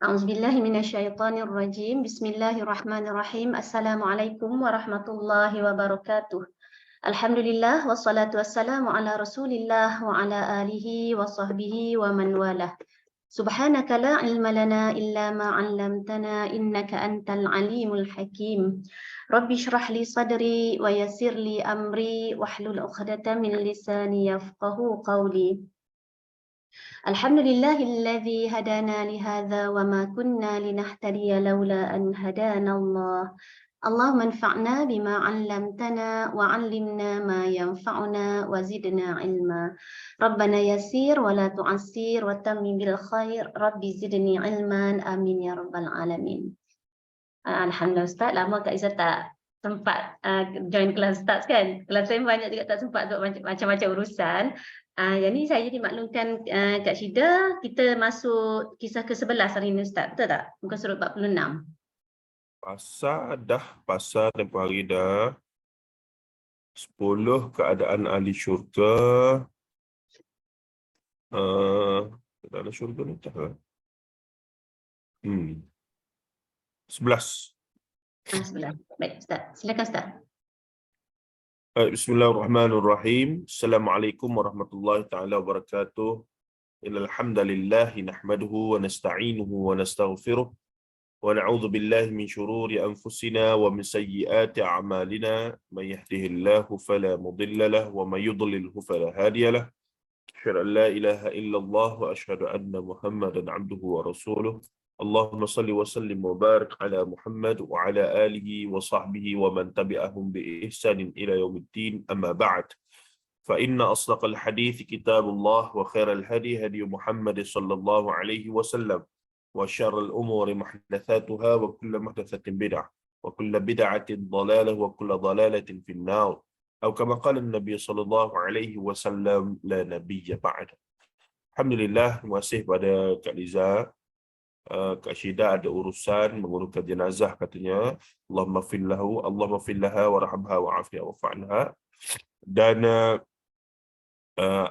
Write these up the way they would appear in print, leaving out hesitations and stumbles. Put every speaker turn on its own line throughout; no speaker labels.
A'udzubillahi minasyaitonirrajim. Bismillahirrahmanirrahim. Assalamualaikum warahmatullahi wabarakatuh. Alhamdulillah wassalatu wassalamu ala Rasulillah wa ala alihi wa sahbihi wa man walah. Subhanaka la ilma lana illa ma 'allamtana innaka antal alimul hakim. Rabbi shrah li sadri wa yassir li amri wahlul 'uqdatam min lisani yafqahu qawli. Alhamdulillahilladzi hadana li hadza wa ma kunna linahtadiya laula an hadana Allah. Allahumma anfa'na bima 'allamtana wa 'allimna ma yanfa'una wa zidna 'ilma. Rabbana yassir wa la tu'assir wa tammim bil khair. Rabbi zidni 'ilman. Amin ya rabbal alamin. Alhamdulillah Ustaz, lama Kak Izzah tak sempat join kelas Ustaz kan. Kelas saya banyak juga tak sempat untuk macam-macam urusan. Yang ni saya dimaklumkan Kak Syida, kita masuk kisah ke-11 hari ini Ustaz, betul tak? Muka surat 46.
Pasal tempoh hari dah 10 keadaan ahli syurga. Keadaan ahli syurga ni tak lah. 11.
11. Baik Ustaz, silakan Ustaz.
Bismillahirrahmanirrahim. Assalamualaikum warahmatullahi taala wabarakatuh. Innal hamdalillahi nahmaduhu wa nasta'inuhu wa nastaghfiruh wa na'udzu billahi min shururi anfusina wa min sayyiati a'malina. May yahdihillahu fala mudilla lahu wa may yudlilhu fala hadiya lahu. Asyhadu an la ilaha illallah wa asyhadu anna Muhammadan 'abduhu wa rasuluh. Allahumma salli wa sallim wa barik ala Muhammad wa ala alihi wa sahbihi wa man tabi'ahum bi ihsanin ila yaumiddin, amma ba'd. Fa inna asdaqal hadits kitabullah wa khairal hadi hadi Muhammad sallallahu alaihi wasallam wa syarrul umuri muhdatsatuha wa kullu muhdatsatin bid'ah wa kullu bid'atin dhalalah wa kullu dhalalatin finnar. Atau kama qala an-nabiy sallallahu alaihi wasallam, la nabiyya ba'da. Alhamdulillah, terima kasih pada Kak Liza. Kak Syida ada urusan menguruskan jenazah katanya. Allahumma fillahu, Allahumma fillaha warhamha wa'afiha wa'fa'anha. Dan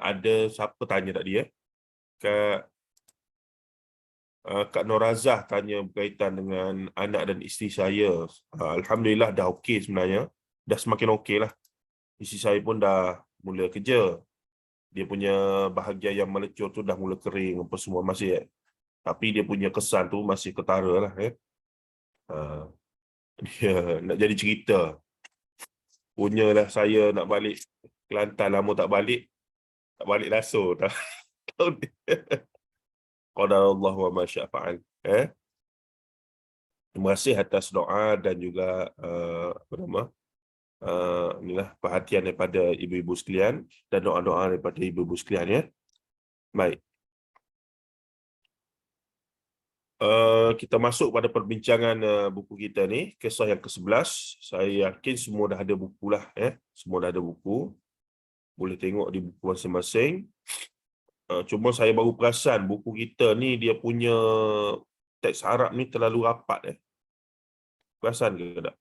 ada siapa tanya tadi Kak Norazah tanya berkaitan dengan anak dan isteri saya. Alhamdulillah dah okey sebenarnya. Dah semakin okey lah. Isteri saya pun dah mula kerja. Dia punya bahagian yang melecur tu dah mula kering apa semua, masih tapi dia punya kesan tu masih ketara lah. Dia nak jadi cerita. Punyalah saya nak balik Kelantan, lama tak balik langsung. Qadarullah wa ma syaa fa'al. Terima kasih atas doa dan juga inilah perhatian daripada ibu-ibu sekalian dan doa-doa daripada ibu-ibu sekalian ya. Baik. Kita masuk pada perbincangan buku kita ni, kisah yang ke-11. Saya yakin semua dah ada buku lah Semua dah ada buku. Boleh tengok di buku masing-masing. Cuma saya baru perasan buku kita ni dia punya teks Arab ni terlalu rapat Perasan ke tak?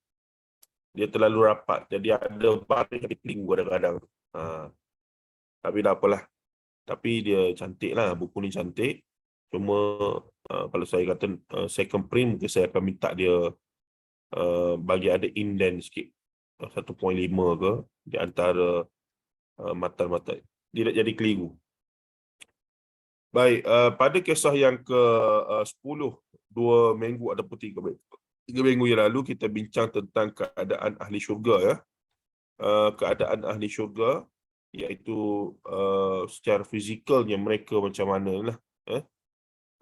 Dia terlalu rapat. Jadi ada banyak kling kadang-kadang. Tapi dah apalah. Tapi dia cantik lah. Buku ni cantik. Cuma kalau saya kata second print, mungkin saya akan minta dia bagi ada indent sikit, 1.5 ke di antara matan-matan. Dia tak jadi keliru. Baik, pada kisah yang ke-10, 2 minggu ataupun 3 minggu yang lalu kita bincang tentang keadaan ahli syurga keadaan ahli syurga, iaitu secara fizikalnya mereka macam mana lah.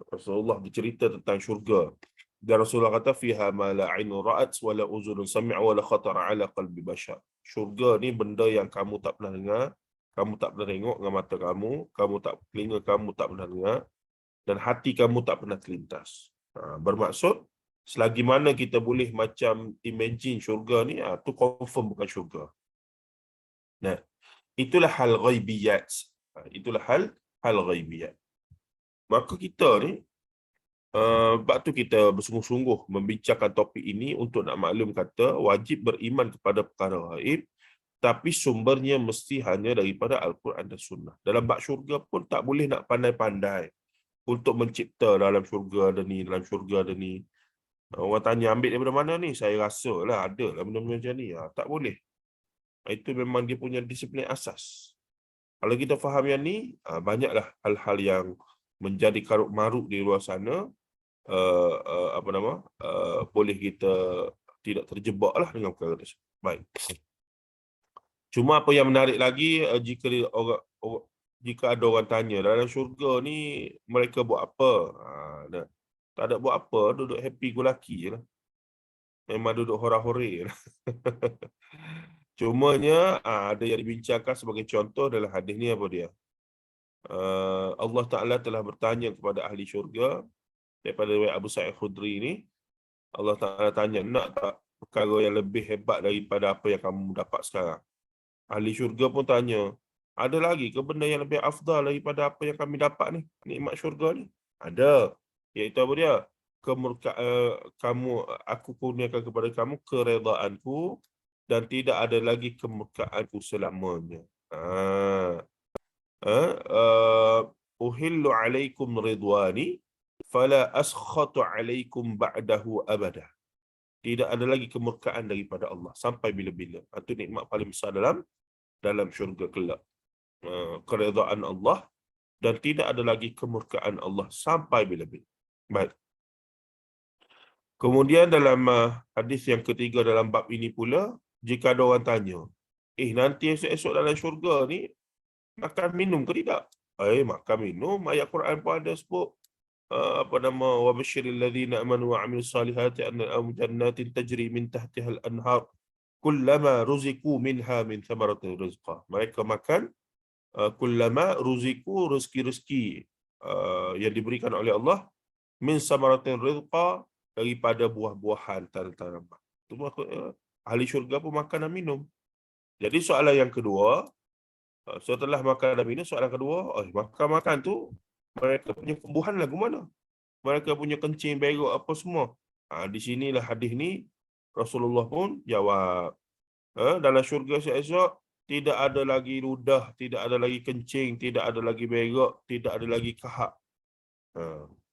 Rasulullah bercerita tentang syurga. Dan Rasulullah kata, fiha ma la 'ainun ra'at wa la uzunun sami'a wa la khatara 'ala qalbi bashar. Syurga ni benda yang kamu tak pernah dengar, kamu tak pernah tengok dengan mata kamu tak telinga kamu tak pernah dengar, dan hati kamu tak pernah terlintas. Bermaksud, selagi mana kita boleh macam imagine syurga ni, tu confirm bukan syurga. Nah, itulah hal ghaibiyat. Itulah hal ghaibiyat. Maka kita ni, sebab tu kita bersungguh-sungguh membincangkan topik ini untuk nak maklum kata wajib beriman kepada perkara gaib, tapi sumbernya mesti hanya daripada Al-Quran dan Sunnah. Dalam bab syurga pun tak boleh nak pandai-pandai. untuk mencipta dalam syurga ada ni, dalam syurga ada ni. Orang tanya ambil daripada mana ni? Saya rasa lah ada lah benda-benda macam ni. Tak boleh. Itu memang dia punya disiplin asas. Kalau kita faham yang ni, banyaklah hal-hal yang menjadi karut marut di luar sana, boleh kita tidak terjebak lah dengan perkara tersebut. Baik. Cuma apa yang menarik lagi, jika ada orang tanya, dalam syurga ni mereka buat apa? Tak ada buat apa, duduk happy go lucky je lah. Memang duduk hora-hore lah. Cumanya ada yang dibincangkan sebagai contoh dalam hadis ni apa dia? Allah Ta'ala telah bertanya kepada ahli syurga daripada riwayat Abu Sa'id Khudri ni. Allah Ta'ala tanya, nak tak perkara yang lebih hebat daripada apa yang kamu dapat sekarang? Ahli syurga pun tanya, ada lagi ke benda yang lebih afdal daripada apa yang kami dapat ni? Nikmat syurga ni? Ada. Iaitu apa dia? Aku kurniakan kepada kamu keredaanku dan tidak ada lagi kemurkaanku selamanya. Uhillu alaikum ridwani fala askhatu alaikum ba'dahu abada. Tidak ada lagi kemurkaan daripada Allah sampai bila-bila. Itu nikmat paling besar dalam syurga kelak. Keredaan Allah dan tidak ada lagi kemurkaan Allah sampai bila-bila. Baik. Kemudian dalam hadis yang ketiga dalam bab ini pula, jika ada orang tanya, nanti esok-esok dalam syurga ni makan minum ke tidak? Makan minum, ayat Quran pun ada sebut wa basyiril ladzina amanu wa amilus salihati anna lahum jannatin tajri min tahtihal anhar kullama ruziqu minha min thamaratir rizqa. Mereka makan kullama ruziqu, rezeki-rezeki yang diberikan oleh Allah, min samaratir rizqa, daripada buah-buahan tanaman. Itu ahli syurga pun makan dan minum. Jadi soalan yang kedua, setelah makan dan minum, soalan kedua, makan tu mereka punya tumbuhan lagu mana? Mereka punya kencing, berok apa semua. Di sinilah hadis ni Rasulullah pun jawab, dalam syurga esok tidak ada lagi ludah, tidak ada lagi kencing, tidak ada lagi berok, tidak ada lagi kahak.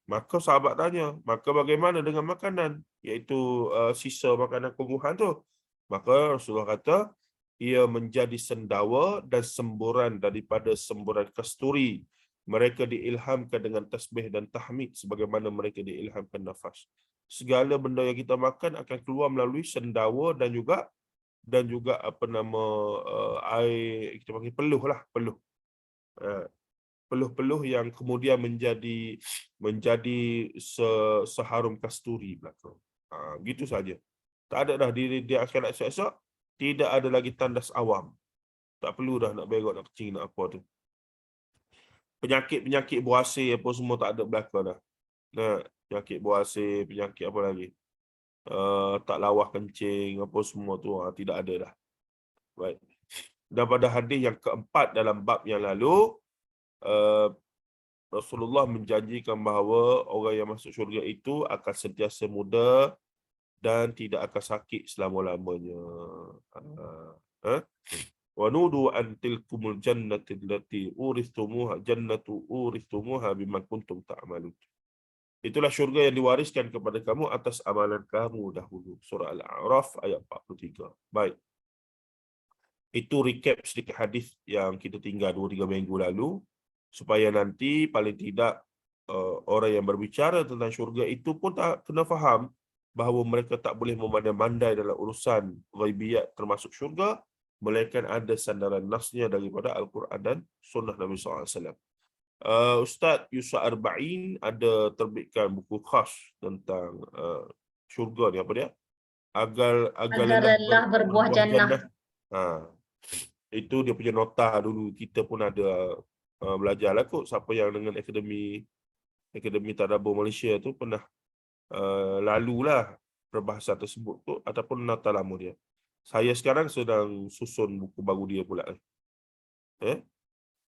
Maka sahabat tanya, maka bagaimana dengan makanan? Iaitu sisa makanan tumbuhan tu. Maka Rasulullah kata, ia menjadi sendawa dan semburan daripada semburan kasturi. Mereka diilhamkan dengan tasbih dan tahmid sebagaimana mereka diilhamkan nafas. Segala benda yang kita makan akan keluar melalui sendawa dan juga air, kita panggil peluh lah, peluh-peluh yang kemudian menjadi seharum kasturi belakang. Gitu saja. Tak ada dah di akhirat esok-esok, tidak ada lagi tandas awam. Tak perlu dah nak berok, nak kecing, nak apa tu. Penyakit buasir apa semua tak ada belakang dah. Penyakit buasir, penyakit apa lagi? Tak lawah kencing, apa semua tu tidak ada dah. Baik. Dan pada hadis yang keempat dalam bab yang lalu, Rasulullah menjanjikan bahawa orang yang masuk syurga itu akan sentiasa muda dan tidak akan sakit selama-lamanya. Wa nudu an tilkumul jannati allati uristumuha jannatu uristumuha bima kuntum ta'malun. Itulah syurga yang diwariskan kepada kamu atas amalan kamu dahulu. Surah Al-A'raf ayat 43. Baik. Itu recap sedikit hadis yang kita tinggal 2-3 minggu lalu, supaya nanti paling tidak orang yang berbicara tentang syurga itu pun tak kena faham bahawa mereka tak boleh memandai-mandai dalam urusan ghaibiyat termasuk syurga, melainkan ada sandaran nasnya daripada Al-Quran dan Sunnah Nabi SAW. Ustaz Yusuf Arba'in ada terbitkan buku khas tentang syurga ni, apa dia? Agar lelah berbuah jannah. Itu dia punya nota dulu. Kita pun ada belajarlah kot. Siapa yang dengan Akademi Tadabbur Malaysia tu pernah lalulah perbahasan tersebut tu, ataupun nota lama dia. Saya sekarang sedang susun buku baru dia pula.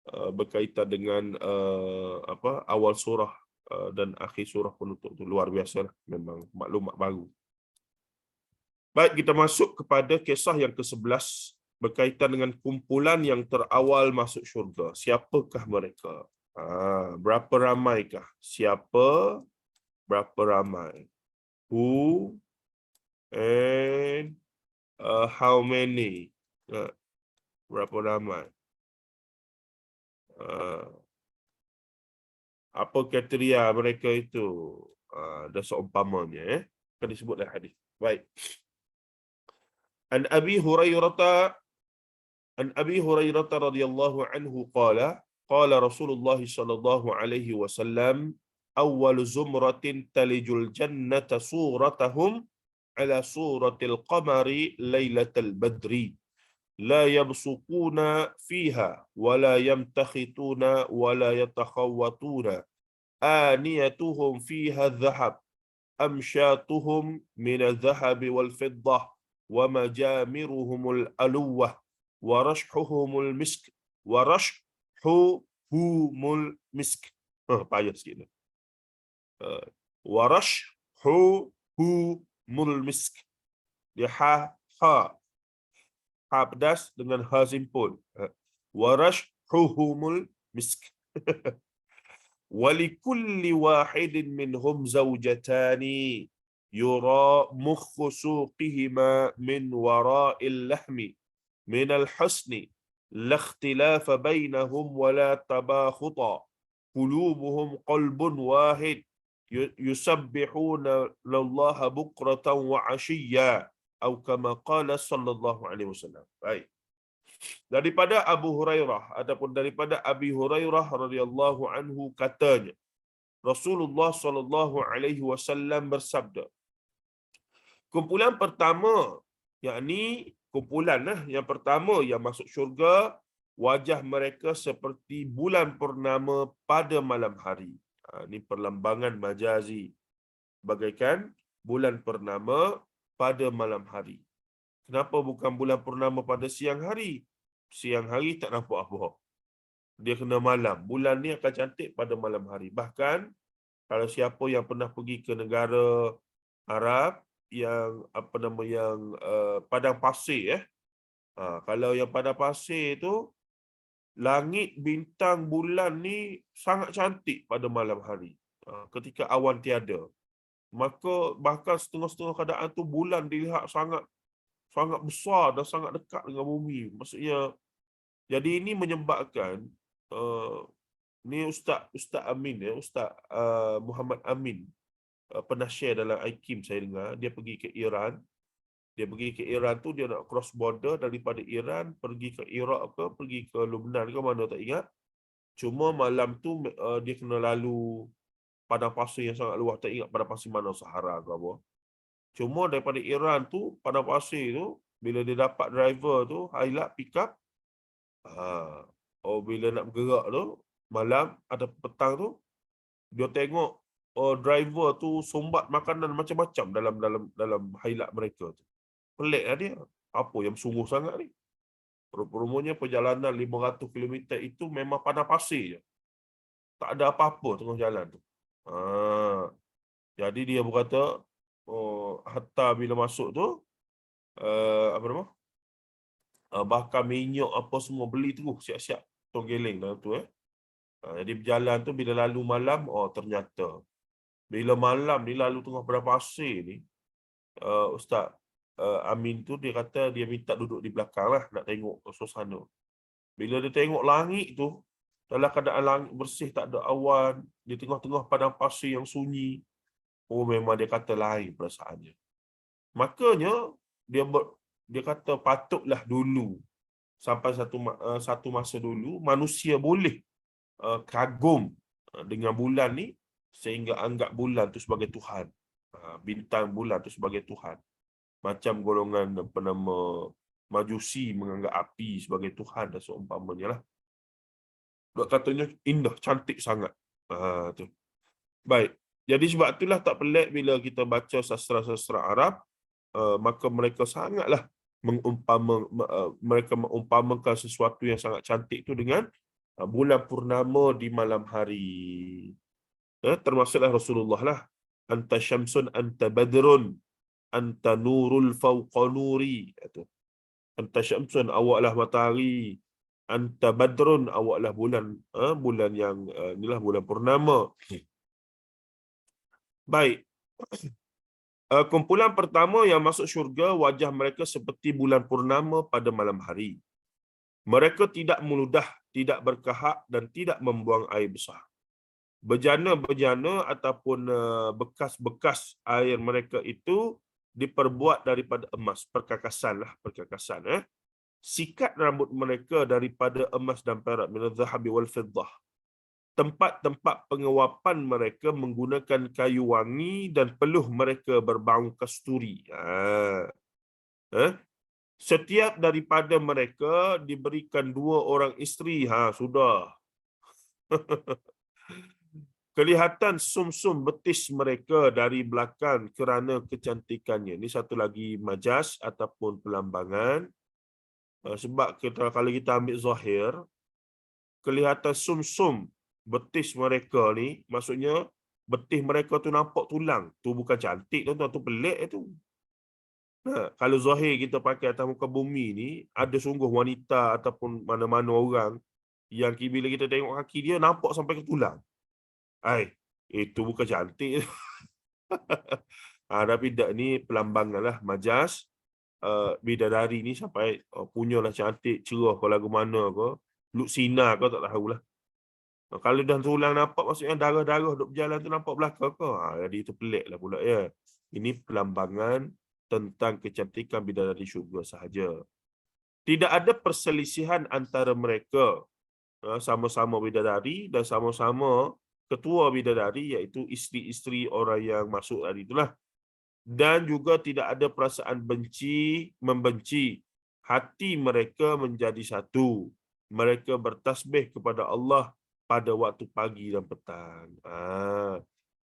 Berkaitan dengan awal surah dan akhir surah penutup tu. Luar biasa lah. Memang maklumat baru. Baik, kita masuk kepada kisah yang ke-11 berkaitan dengan kumpulan yang terawal masuk syurga. Siapakah mereka? Berapa ramaikah? Siapa? Berapa ramai? Who and how many? Berapa ramai? Apa kriteria mereka itu? Dah seumpamanya. Kan disebut dalam hadis. Baik. An Abi Hurairah radhiyallahu anhu qala qala Rasulullah sallallahu alaihi wasallam awwal zumratin talijul jannata suratahum ala suratil qamari lailatal badri la yabsuquna fiha wa la yamtakhituna wa la yatakhawwatuna aniyatuhum fiha dhahab amshatuhum min adh-dhahabi wal fiddah wa majamiruhumul aluwah wa rashhuhumul misk wa rashhuhumul misk. Payah sikit ni. Wa rashhuhumul misk. Dia ha pedas dengan ha simpul. Wa rashhuhumul misk. ولكل واحد منهم زوجتان يرى مخ سوقهما من وراء اللحم من الحسن لا اختلاف بينهم ولا تباخطا قلوبهم قلب واحد يسبحون الله بكرة وعشيا أو كما قال صلى الله عليه وسلم. Baik. Daripada Abu Hurairah ataupun daripada Abi Hurairah radhiyallahu anhu katanya Rasulullah sallallahu alaihi wasallam bersabda, kumpulan pertama, yakni kumpulan yang pertama yang masuk syurga, wajah mereka seperti bulan purnama pada malam hari. Ini perlambangan majazi, bagaikan bulan purnama pada malam hari. Kenapa bukan bulan purnama pada siang hari? Siang hari tak nampak apa. Dia kena malam. Bulan ni akan cantik pada malam hari. Bahkan kalau siapa yang pernah pergi ke negara Arab yang padang pasir, kalau yang padang pasir tu, langit, bintang, bulan ni sangat cantik pada malam hari. Ketika awan tiada. Maka bahkan setengah-setengah keadaan tu bulan dilihat sangat besar dan sangat dekat dengan bumi. Maksudnya, jadi ini menyebabkan ni Ustaz Amin, Ustaz Muhammad Amin pernah share dalam IKIM, saya dengar. Dia pergi ke Iran. Dia pergi ke Iran tu, dia nak cross border daripada Iran pergi ke Iraq ke, pergi ke Lebanon ke mana tak ingat. Cuma malam tu dia kena lalu padang pasir yang sangat luas, tak ingat padang pasir mana, Sahara ke apa. Cuma daripada Iran tu, padang pasir tu, bila dia dapat driver tu, highlight pick up, bila nak bergerak tu, malam atau petang tu, dia tengok driver tu sumbat makanan macam-macam dalam highlight mereka tu. Pelik lah dia. Apa yang sungguh sangat ni? Rupanya perjalanan 500 km itu memang padang pasir je. Tak ada apa-apa tengah jalan tu. Jadi dia berkata, hatta bila masuk tu, bahkan minyak apa semua beli terus siap-siap tonggeling dalam tu. Jadi berjalan tu bila lalu malam, ternyata bila malam ni lalu tengah padang pasir ni, Ustaz Amin tu dia kata dia minta duduk di belakang lah, nak tengok suasana. Bila dia tengok langit tu, dalam keadaan langit bersih, tak ada awan, di tengah-tengah padang pasir yang sunyi, memang dia kata lain perasaannya. Makanya dia kata patutlah dulu, sampai satu masa dulu, manusia boleh kagum dengan bulan ni, sehingga anggap bulan tu sebagai Tuhan. Bintang bulan tu sebagai Tuhan. Macam golongan Majusi menganggap api sebagai Tuhan dan seumpamanya lah. Dia katanya indah, cantik sangat. Tu. Baik. Jadi sebab itulah tak pelik bila kita baca sastra-sastra Arab, maka mereka sangatlah mereka mengumpamakan sesuatu yang sangat cantik tu dengan bulan purnama di malam hari. Termasuklah Rasulullah lah. Anta syamsun, anta badrun, anta nurul fawqa nuri. Anta syamsun, awaklah matahari, anta badrun, awaklah bulan, bulan yang inilah bulan purnama. Baik. Kumpulan pertama yang masuk syurga, wajah mereka seperti bulan purnama pada malam hari. Mereka tidak meludah, tidak berkahak dan tidak membuang air besar. Bejana-bejana ataupun bekas-bekas air mereka itu diperbuat daripada emas, perkakasan lah, perkakasan. Sikat rambut mereka daripada emas dan perak, minadh dhahabi wal fiddah. Tempat-tempat pengewapan mereka menggunakan kayu wangi dan peluh mereka berbau kasturi. Setiap daripada mereka diberikan 2 orang isteri. Sudah. Kelihatan sum-sum betis mereka dari belakang kerana kecantikannya. Ini satu lagi majas ataupun pelambangan. Sebab kalau kita ambil zahir, kelihatan sum-sum betis mereka ni, maksudnya betis mereka tu nampak tulang. Tu bukan cantik tuan-tuan, tu pelik tu. Kalau zahir kita pakai atas muka bumi ni, ada sungguh wanita ataupun mana-mana orang yang bila kita tengok kaki dia nampak sampai ke tulang. Itu bukan cantik. Tapi tak, ni pelambangan lah, majas. Bidadari ni sampai punyalah cantik, cerah ke lagu mana ke, Luk Sina ke tak tahulah. Kalau dah tulang nampak, maksudnya darah-darah duk berjalan tu nampak belakang ke. Jadi itu pelik lah pula ya. Ini pelambangan tentang kecantikan bidadari syurga sahaja. Tidak ada perselisihan antara mereka. Sama-sama bidadari dan sama-sama ketua bidadari, iaitu isteri-isteri orang yang masuk tadi itulah. Dan juga tidak ada perasaan membenci. Hati mereka menjadi satu. Mereka bertasbih kepada Allah pada waktu pagi dan petang.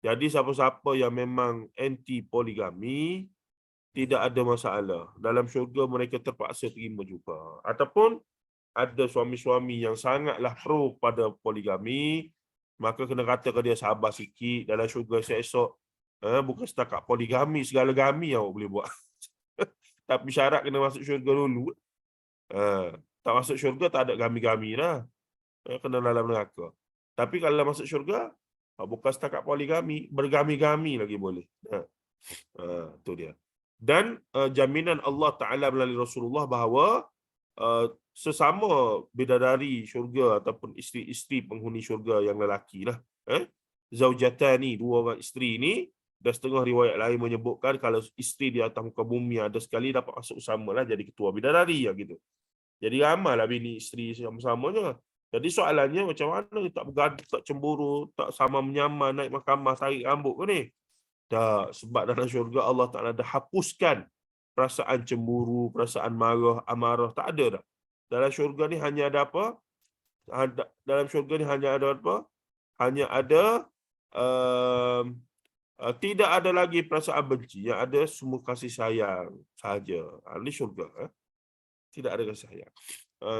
Jadi siapa-siapa yang memang anti poligami, tidak ada masalah. Dalam syurga mereka terpaksa terima juga. Ataupun ada suami-suami yang sangatlah pro pada poligami, maka kena kata ke dia sabar sikit. Dalam syurga esok, bukan setakat poligami, segala gami yang awak boleh buat. Tapi syarat kena masuk syurga dulu. Tak masuk syurga tak ada gami-gami lah. Kena dalam neraka. Tapi kalau masuk syurga, bukan setakat poligami, bergami-gami lagi boleh. Itu dia. Dan jaminan Allah Ta'ala melalui Rasulullah bahawa sesama bidadari syurga ataupun isteri-isteri penghuni syurga yang lelaki lah, zaujatani, 2 orang isteri ni, dan setengah riwayat lain menyebutkan kalau isteri di atas muka bumi ada sekali dapat masuk sama lah, jadi ketua bidadari gitu. Jadi ramai lah bini isteri sama-samanya. Jadi soalannya macam mana, tak bergaduh, tak cemburu, tak sama menyaman, naik mahkamah, tarik rambut ke ni? Tak, sebab dalam syurga Allah Ta'ala dah hapuskan perasaan cemburu, perasaan marah, amarah, tak ada dah. Dalam syurga ni hanya ada apa? Dalam syurga ni hanya ada apa? Hanya ada tidak ada lagi perasaan benci, yang ada semua kasih sayang sahaja. Ini syurga. Tidak ada kasih sayang.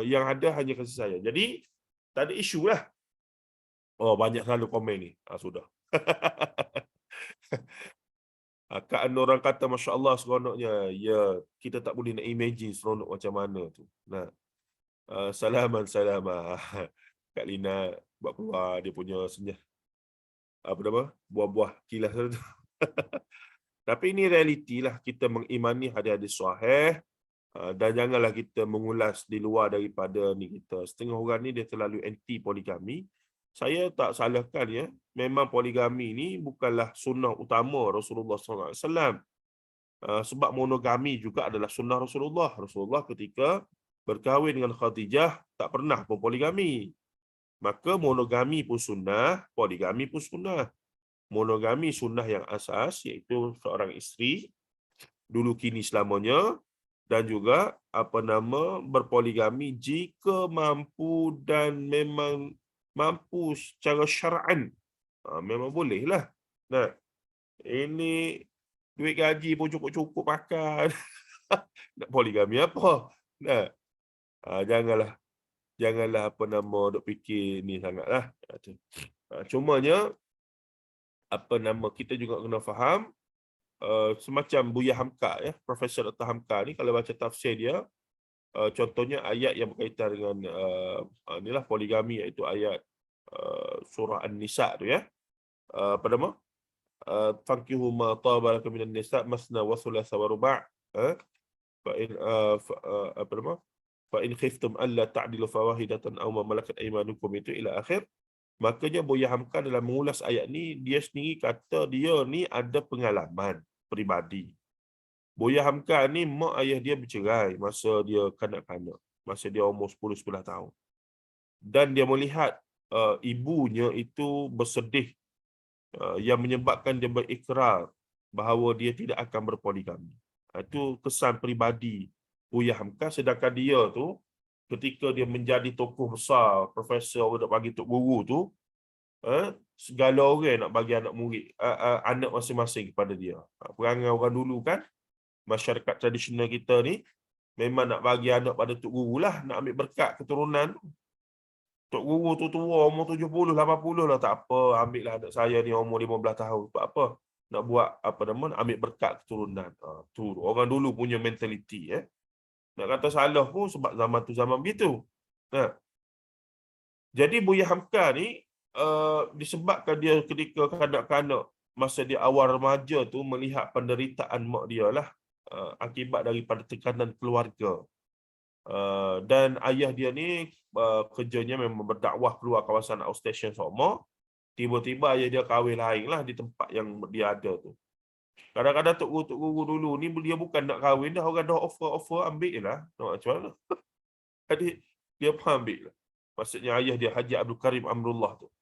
Yang ada hanya kasih sayang. Jadi tak ada isu lah. Banyak selalu komen ni. Sudah. Kan orang kata Masya Allah seronoknya. Ya, kita tak boleh nak imagine seronok macam mana tu. Salaman. Kak Lina buat keluar dia punya senyah. Apa nama? Buah-buah kilas tu. Tapi ini realiti lah. Kita mengimani hadis-hadis sahih. Dan janganlah kita mengulas di luar daripada ni kita. Setengah orang ni dia terlalu anti poligami. Saya tak salahkan ya. Memang poligami ni bukanlah sunnah utama Rasulullah SAW. Sebab monogami juga adalah sunnah Rasulullah. Rasulullah ketika berkahwin dengan Khadijah tak pernah pun poligami. Maka monogami pun sunnah, poligami pun sunnah. Monogami sunnah yang asas, iaitu seorang isteri dulu kini selamanya, dan juga berpoligami jika mampu dan memang mampu secara syar'an. Memang boleh lah. Ini duit gaji pun cukup-cukup makan. Nak poligami apa? Janganlah duk fikir ni sangatlah. Cumanya kita juga kena faham, semacam Buya Hamka ya, Profesor Dr. Hamka ni kalau baca tafsir dia, contohnya ayat yang berkaitan dengan inilah poligami, iaitu ayat surah An-Nisa tu ya. Apa nama? Fankihu ma taba lakum minan nisa masna wa thulatha wa ruba'. Fa in apa nama? Fa in khiftum alla ta'dilu fawahidatan aw ma malakat aymanukum, itu ila akhir. Makanya Buya Hamka dalam mengulas ayat ni, dia sendiri kata dia ni ada pengalaman peribadi. Buya Hamka ni mak ayah dia bercerai masa dia kanak-kanak, masa dia umur 10-11 tahun. Dan dia melihat ibunya itu bersedih, yang menyebabkan dia berikrar bahawa dia tidak akan berpoligami. Itu kesan peribadi Buya Hamka. Sedangkan dia tu ketika dia menjadi tokoh besar, profesor, nak bagi tok guru tu, segala orang nak bagi anak murid, anak masing-masing kepada dia. Perangai orang dulu kan, masyarakat tradisional kita ni memang nak bagi anak pada tok guru lah, nak ambil berkat keturunan tu. Tok guru tu tua, umur 70, 80 lah, tak apa, ambil lah anak saya ni umur 15 tahun. Sebab apa? Nak buat apa nama, nak ambil berkat keturunan. Tu orang dulu punya mentaliti. Nak kata salah pun sebab zaman tu zaman begitu. Jadi Buya Hamka ni disebabkan dia ketika kanak-kanak, masa dia awal remaja tu, melihat penderitaan mak dia lah, akibat daripada tekanan keluarga. Dan ayah dia ni kerjanya memang berdakwah keluar kawasan outstation Sokmo. Tiba-tiba ayah dia kahwin lain lah di tempat yang dia ada tu. Kadang-kadang tok guru dulu ni, dia bukan nak kahwin dah, orang dah offer ambil je lah. Macam mana? Jadi dia pun ambil lah. Maksudnya ayah dia Haji Abdul Karim Amrullah tu.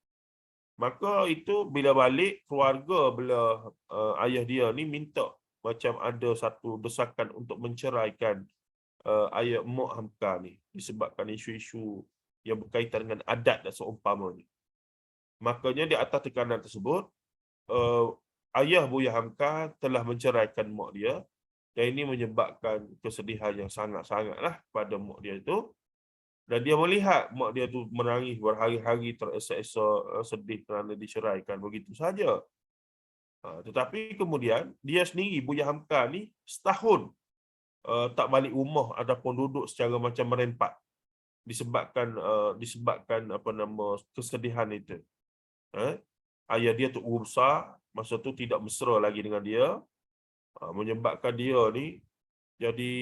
Maka itu bila balik keluarga belah ayah dia ni minta macam ada satu desakan untuk menceraikan ayah Mak Hamka ni, disebabkan isu-isu yang berkaitan dengan adat dan seumpamanya. Makanya di atas tekanan tersebut, ayah Buya Hamka telah menceraikan mak dia, dan ini menyebabkan kesedihan yang sangat-sangatlah pada mak dia itu. Dan dia melihat mak dia tu menangis berhari-hari, teresa-esa, sedih kerana diceraikan begitu saja. Tetapi kemudian dia sendiri, Buya Hamka ni, setahun tak balik rumah ataupun duduk secara macam merempat, disebabkan apa nama, kesedihan itu. Ayah dia tu guru besar, masa tu tidak mesra lagi dengan dia, menyebabkan dia ni jadi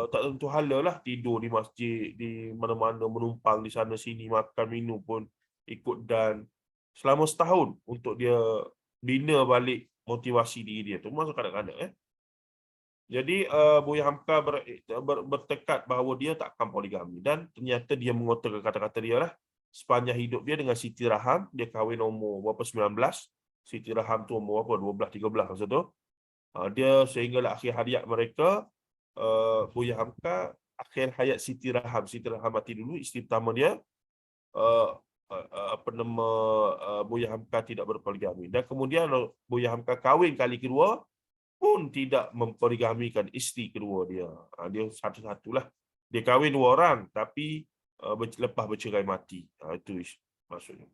tak tentu hala lah, tidur di masjid, di mana-mana, menumpang di sana sini, makan minum pun ikut, dan selama setahun untuk dia bina balik motivasi diri dia tu masa kanak-kanak. Jadi Buya Hamka bertekad bahawa dia tak akan poligami, dan ternyata dia mengutarakan kata-kata dia lah sepanjang hidup dia dengan Siti Raham. Dia kahwin umur berapa, 19. Siti Raham tu umur berapa, 12-13 masa tu. Dia sehinggalah akhir hayat mereka, Buya Hamka, akhir hayat Siti Raham mati dulu, isteri pertama dia, apa nama, Buya Hamka tidak berpoligami. Dan kemudian Buya Hamka kahwin kali kedua pun tidak mempoligamikan isteri kedua dia. Dia satu-satulah. Dia kahwin 2 orang tapi lepas bercerai mati. Itu maksudnya.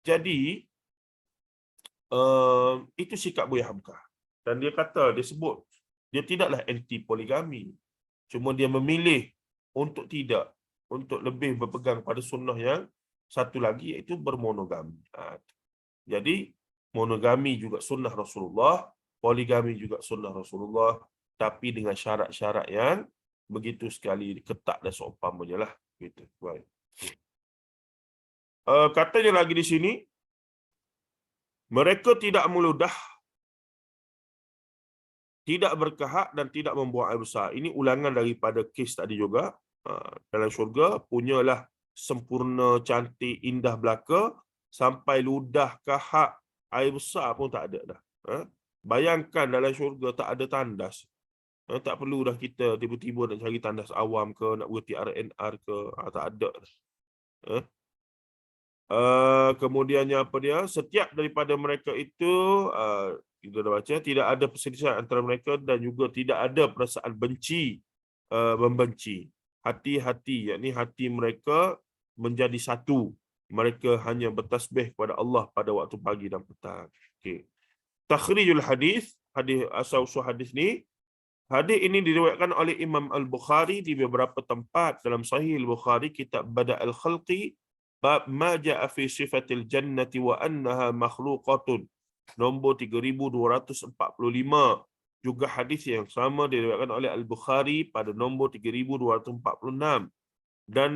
Jadi itu sikap Buya Hamka. Dan dia kata, dia sebut, dia tidaklah anti poligami. Cuma dia memilih untuk tidak, untuk lebih berpegang pada sunnah yang satu lagi, iaitu bermonogami. Jadi monogami juga sunnah Rasulullah, poligami juga sunnah Rasulullah, tapi dengan syarat-syarat yang begitu sekali ketat dan seumpamanya lah. Gitu. Baik. Katanya lagi di sini, mereka tidak meludah, tidak berkahak dan tidak membuang air besar. Ini ulangan daripada kes tadi juga. Dalam syurga punyalah sempurna, cantik, indah belaka, sampai ludah, kahak, air besar pun tak ada dah. Bayangkan dalam syurga tak ada tandas. Tak perlu dah kita tiba-tiba nak cari tandas awam ke, nak berhenti RNR ke, tak ada. Kemudiannya apa dia? Setiap daripada mereka itu, kita dah baca, tidak ada perselisihan antara mereka dan juga tidak ada perasaan benci, membenci. Hati-hati, yakni hati mereka menjadi satu. Mereka hanya bertasbih kepada Allah pada waktu pagi dan petang. Okey. Takhrijul hadis, asal usul hadis ni, Hadis ini diriwayatkan oleh Imam Al-Bukhari di beberapa tempat dalam Sahih Al-Bukhari, kitab Bada'al Khalqi, bab ma ja'a fi sifatil jannati wa annaha makhluqatun, nombor 3245. Juga hadis yang sama diriwayatkan oleh Al-Bukhari pada nombor 3246 dan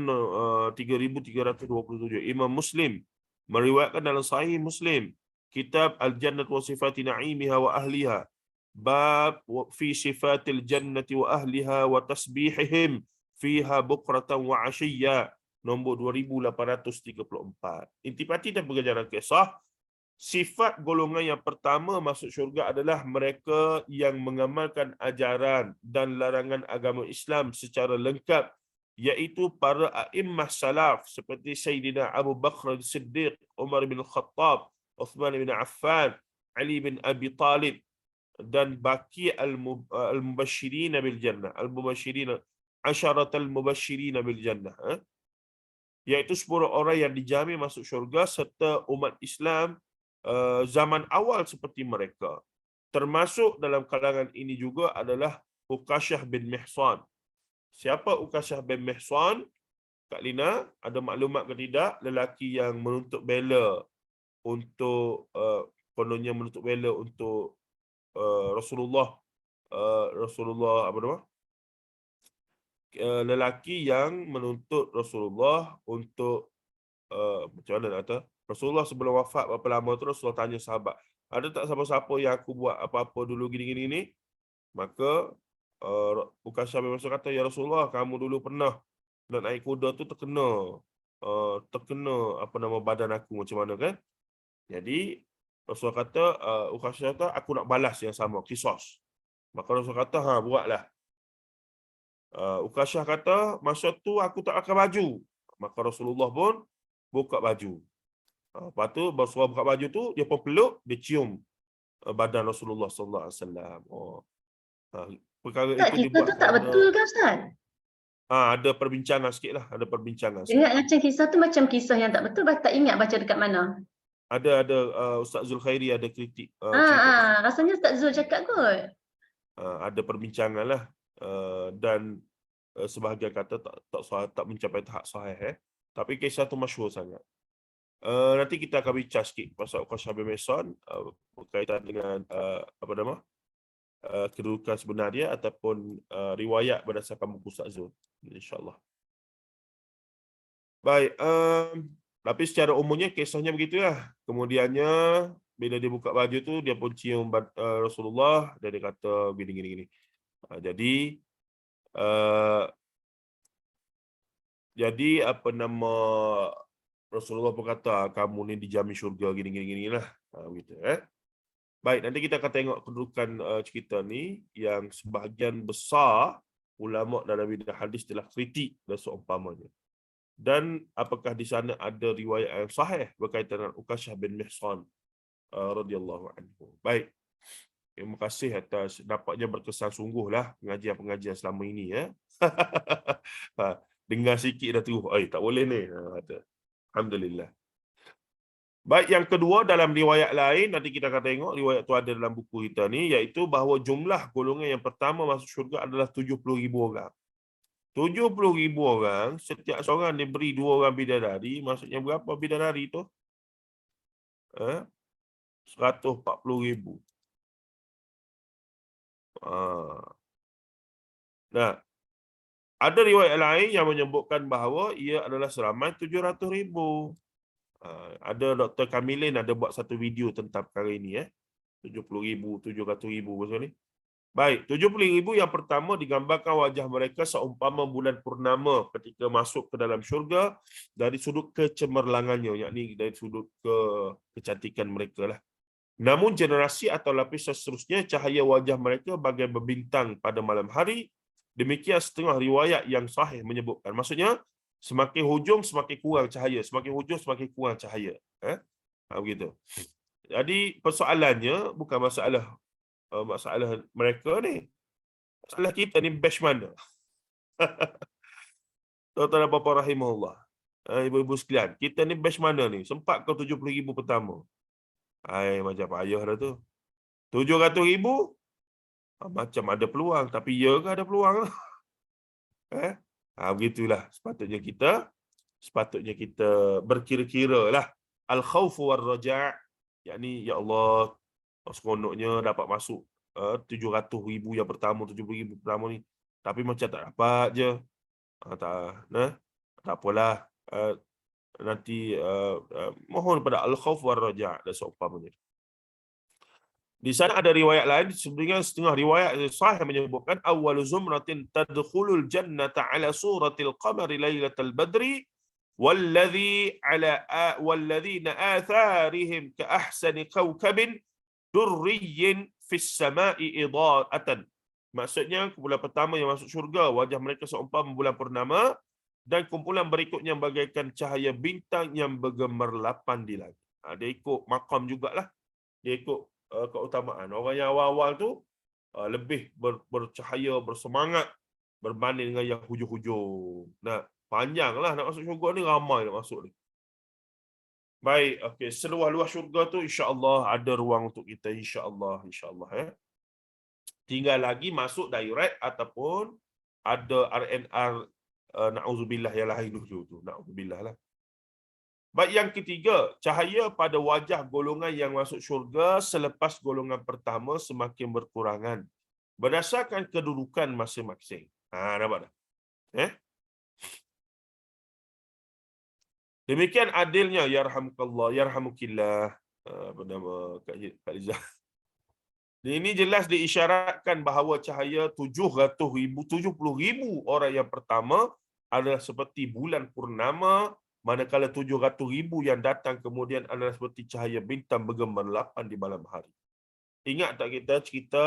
3327. Imam Muslim meriwayatkan dalam Sahih Muslim, kitab Al-Jannah wa sifati na'imiha wa ahliha, bab fi sifatil jannati wa ahliha wa tasbihihim fiha bukratan wa ashiyya, nombor 2834. Intipati dan pengajaran kisah, sifat golongan yang pertama masuk syurga adalah mereka yang mengamalkan ajaran dan larangan agama Islam secara lengkap, iaitu para a'immah salaf seperti Sayyidina Abu Bakr As-Siddiq, Umar bin Khattab, Uthman bin Affan, Ali bin Abi Talib, dan baki al-mubashirin bil jannah, al-mubashirin, asyaratul mubashirin bil jannah, iaitu 10 orang yang dijamin masuk syurga serta umat Islam zaman awal seperti mereka. Termasuk dalam kalangan ini juga adalah Uqashah bin Mihsan. Siapa Uqashah bin Mihsan? Kak Lina, ada maklumat ke tidak? Lelaki yang menuntut bela untuk kononnya menuntut bela untuk Rasulullah apa nama? Lelaki yang menuntut Rasulullah untuk macam mana nak kata? Rasulullah sebelum wafat berapa lama tu Rasulullah tanya sahabat, ada tak siapa-siapa yang aku buat apa-apa dulu gini-gini ni? Maka Uqashah bin Mihsan kata, ya Rasulullah, kamu dulu pernah nak naik kuda tu terkena apa nama badan aku macam mana kan? Jadi Rasulullah kata, Uqashah kata, aku nak balas yang sama, qisas. Maka Rasulullah kata, buatlah. Uqashah kata, masa tu aku tak pakai baju. Maka Rasulullah pun buka baju. Lepas tu Rasulullah buka baju tu, dia pun peluk, dia cium badan Rasulullah sallallahu alaihi wasallam. Perkara
Tak,
itu
kisah
dibuat
tu tak betul ke Ustaz?
ada perbincangan sikitlah, ada perbincangan sikit.
Ingat macam kisah tu macam kisah yang tak betul, tak ingat baca dekat mana.
Ada Ustaz Zulkhairi ada kritik cerita.
Rasanya Ustaz Zul cakap kot.
Ada perbincangan lah, dan sebahagian kata tak mencapai tahap sahih. Tapi kisah tu masyhur sangat. Nanti kita akan bincang sikit pasal Uqashah bin Mihsan berkaitan dengan apa nama? Kedudukan sebenarnya ataupun riwayat berdasarkan buku Ustaz Zul, insya-Allah. Baik, tapi secara umumnya kisahnya begitulah. Kemudiannya bila dia buka baju tu, dia pun cium Rasulullah dan dia kata gini. Jadi apa nama, Rasulullah pun kata, kamu ni dijamin syurga gini lah. Begitu. Baik, nanti kita akan tengok kedudukan cerita ni yang sebahagian besar ulama dalam bidang hadis telah kritik dan seumpamanya. Dan apakah di sana ada riwayat yang sahih berkaitan dengan Uqashah bin Mihsan radhiyallahu anhu. Baik. Terima kasih atas, dapatnya berkesan sungguhlah pengajian-pengajian selama ini ya. Dengar sikit dah terus, tak boleh ni. Alhamdulillah. Baik, yang kedua dalam riwayat lain, nanti kita akan tengok riwayat tu ada dalam buku kita ni, iaitu bahawa jumlah golongan yang pertama masuk syurga adalah 70,000 orang. 70,000 orang, setiap seorang diberi 2 orang bidadari, maksudnya berapa bidadari tu? 140,000. Nah, ada riwayat lain yang menyebutkan bahawa ia adalah seramai 700,000. Ada Dr. Kamilin ada buat satu video tentang perkara ini 70,000, 700,000 macam ni. Baik, 70,000 yang pertama digambarkan wajah mereka seumpama bulan purnama ketika masuk ke dalam syurga dari sudut kecemerlangannya, yakni dari sudut kecantikan mereka lah. Namun generasi atau lapisan seterusnya cahaya wajah mereka bagai berbintang pada malam hari. Demikian setengah riwayat yang sahih menyebutkan. Maksudnya semakin hujung semakin kurang cahaya, semakin hujung semakin kurang cahaya. Begitu. Jadi persoalannya bukan masalah mereka ni. Masalah kita ni batch mana? Tuan-tuan dan puan-puan rahimahullah. Ibu-ibu sekalian, kita ni batch mana ni? Sempat ke 70,000 pertama? Macam payah dah tu. 700,000 Macam ada peluang, tapi ya ke ada peluang? Begitulah sepatutnya kita berkira-kira lah. Al-khawf war raja', yakni ya Allah, seronoknya dapat masuk 700,000 yang pertama, 70,000 pertama ni, tapi macam tak dapat je. Tak apalah, nanti mohon pada al-khawf war raja' dan seumpamanya. Di sana ada riwayat lain, sebenarnya setengah riwayat sahih menyebutkan awwalu zumratin tadkhulul jannata ala suratil qamari lailatal badri walladzina atharihim ka ahsani kawkabin durriyyin fis sama'i idha'atan. Maksudnya kumpulan pertama yang masuk syurga wajah mereka seumpama bulan purnama, dan kumpulan berikutnya bagaikan cahaya bintang yang bergemerlapan di langit. Dia ikut maqam jugalah. Dia ikut keutamaan. Orang yang awal-awal tu lebih bercahaya, bersemangat berbanding dengan yang hujung-hujung. Panjanglah nak masuk syurga ni, ramai nak masuk ni. Baik, okey, seluas-luas syurga tu insya-Allah ada ruang untuk kita, insya-Allah. Tinggal lagi masuk direct ataupun ada RNR, na'udzubillah yang lain dulu tu, na'udzubillah lah. Baik, yang ketiga, cahaya pada wajah golongan yang masuk syurga selepas golongan pertama semakin berkurangan berdasarkan kedudukan masing-masing. Nampak tak? Demikian adilnya, yarhamukallah, yarhamukillah. Apa nama Kak Liza? Ini jelas diisyaratkan bahawa cahaya 70,000 orang yang pertama adalah seperti bulan purnama, manakala 700,000 yang datang kemudian adalah seperti cahaya bintang bergemerlapan di malam hari. Ingat tak kita cerita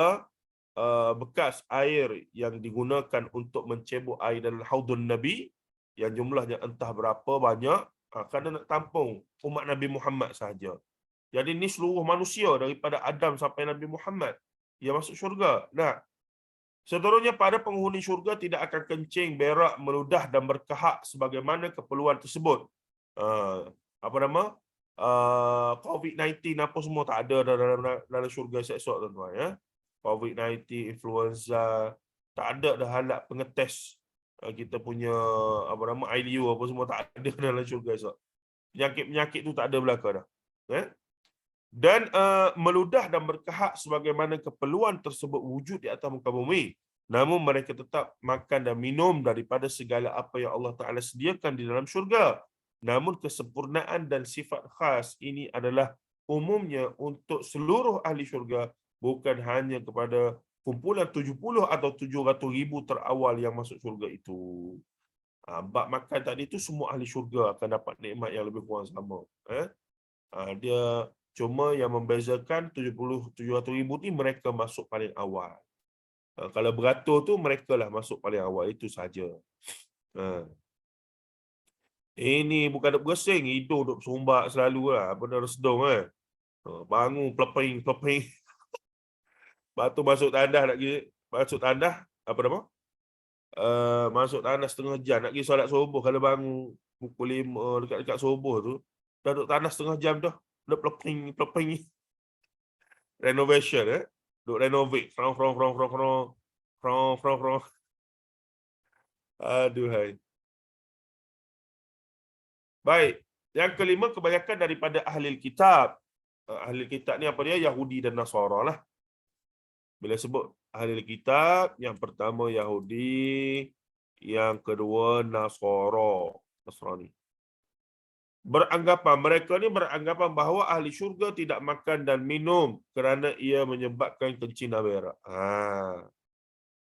bekas air yang digunakan untuk mencebok air dalam haudun Nabi, yang jumlahnya entah berapa banyak, kerana nak tampung umat Nabi Muhammad sahaja. Jadi ni seluruh manusia daripada Adam sampai Nabi Muhammad yang masuk syurga. Seterusnya pada penghuni syurga tidak akan kencing, berak, meludah dan berkahak sebagaimana keperluan tersebut. COVID-19 apa semua tak ada dalam syurga esok-esok, tuan-tuan, ya. COVID-19, influenza, tak ada dah halat pengetes kita punya ILU apa semua tak ada dalam syurga esok. Penyakit-penyakit tu tak ada belaka dah. Dan meludah dan berkahak sebagaimana keperluan tersebut wujud di atas muka bumi. Namun mereka tetap makan dan minum daripada segala apa yang Allah Ta'ala sediakan di dalam syurga. Namun kesempurnaan dan sifat khas ini adalah umumnya untuk seluruh ahli syurga, bukan hanya kepada kumpulan 70 atau 700,000 terawal yang masuk syurga itu. Bab makan tadi tu semua ahli syurga akan dapat nikmat yang lebih kurang sama. Dia cuma yang membezakan 700,000 ni mereka masuk paling awal. Kalau beratur tu mereka lah masuk paling awal, itu saja. Ini bukan duk bergesing, hidung duk bersumbat selalu lah, benda resedung kan. Bangun peleping. Lepas tu masuk tandas nak pergi, masuk tandas masuk tandas setengah jam nak pergi solat subuh. Kalau bangun pukul 5 dekat subuh tu, dah duduk tandas setengah jam dah. Dah peleping. Renovation, duk renovate. Frong. Aduhai. Baik. Yang kelima, kebanyakan daripada ahli kitab. Ahli kitab ni apa dia? Yahudi dan Nasara lah. Bila sebut ahli kitab, yang pertama Yahudi, yang kedua Nasrani. Mereka ni beranggapan bahawa ahli syurga tidak makan dan minum kerana ia menyebabkan kencing dan berak.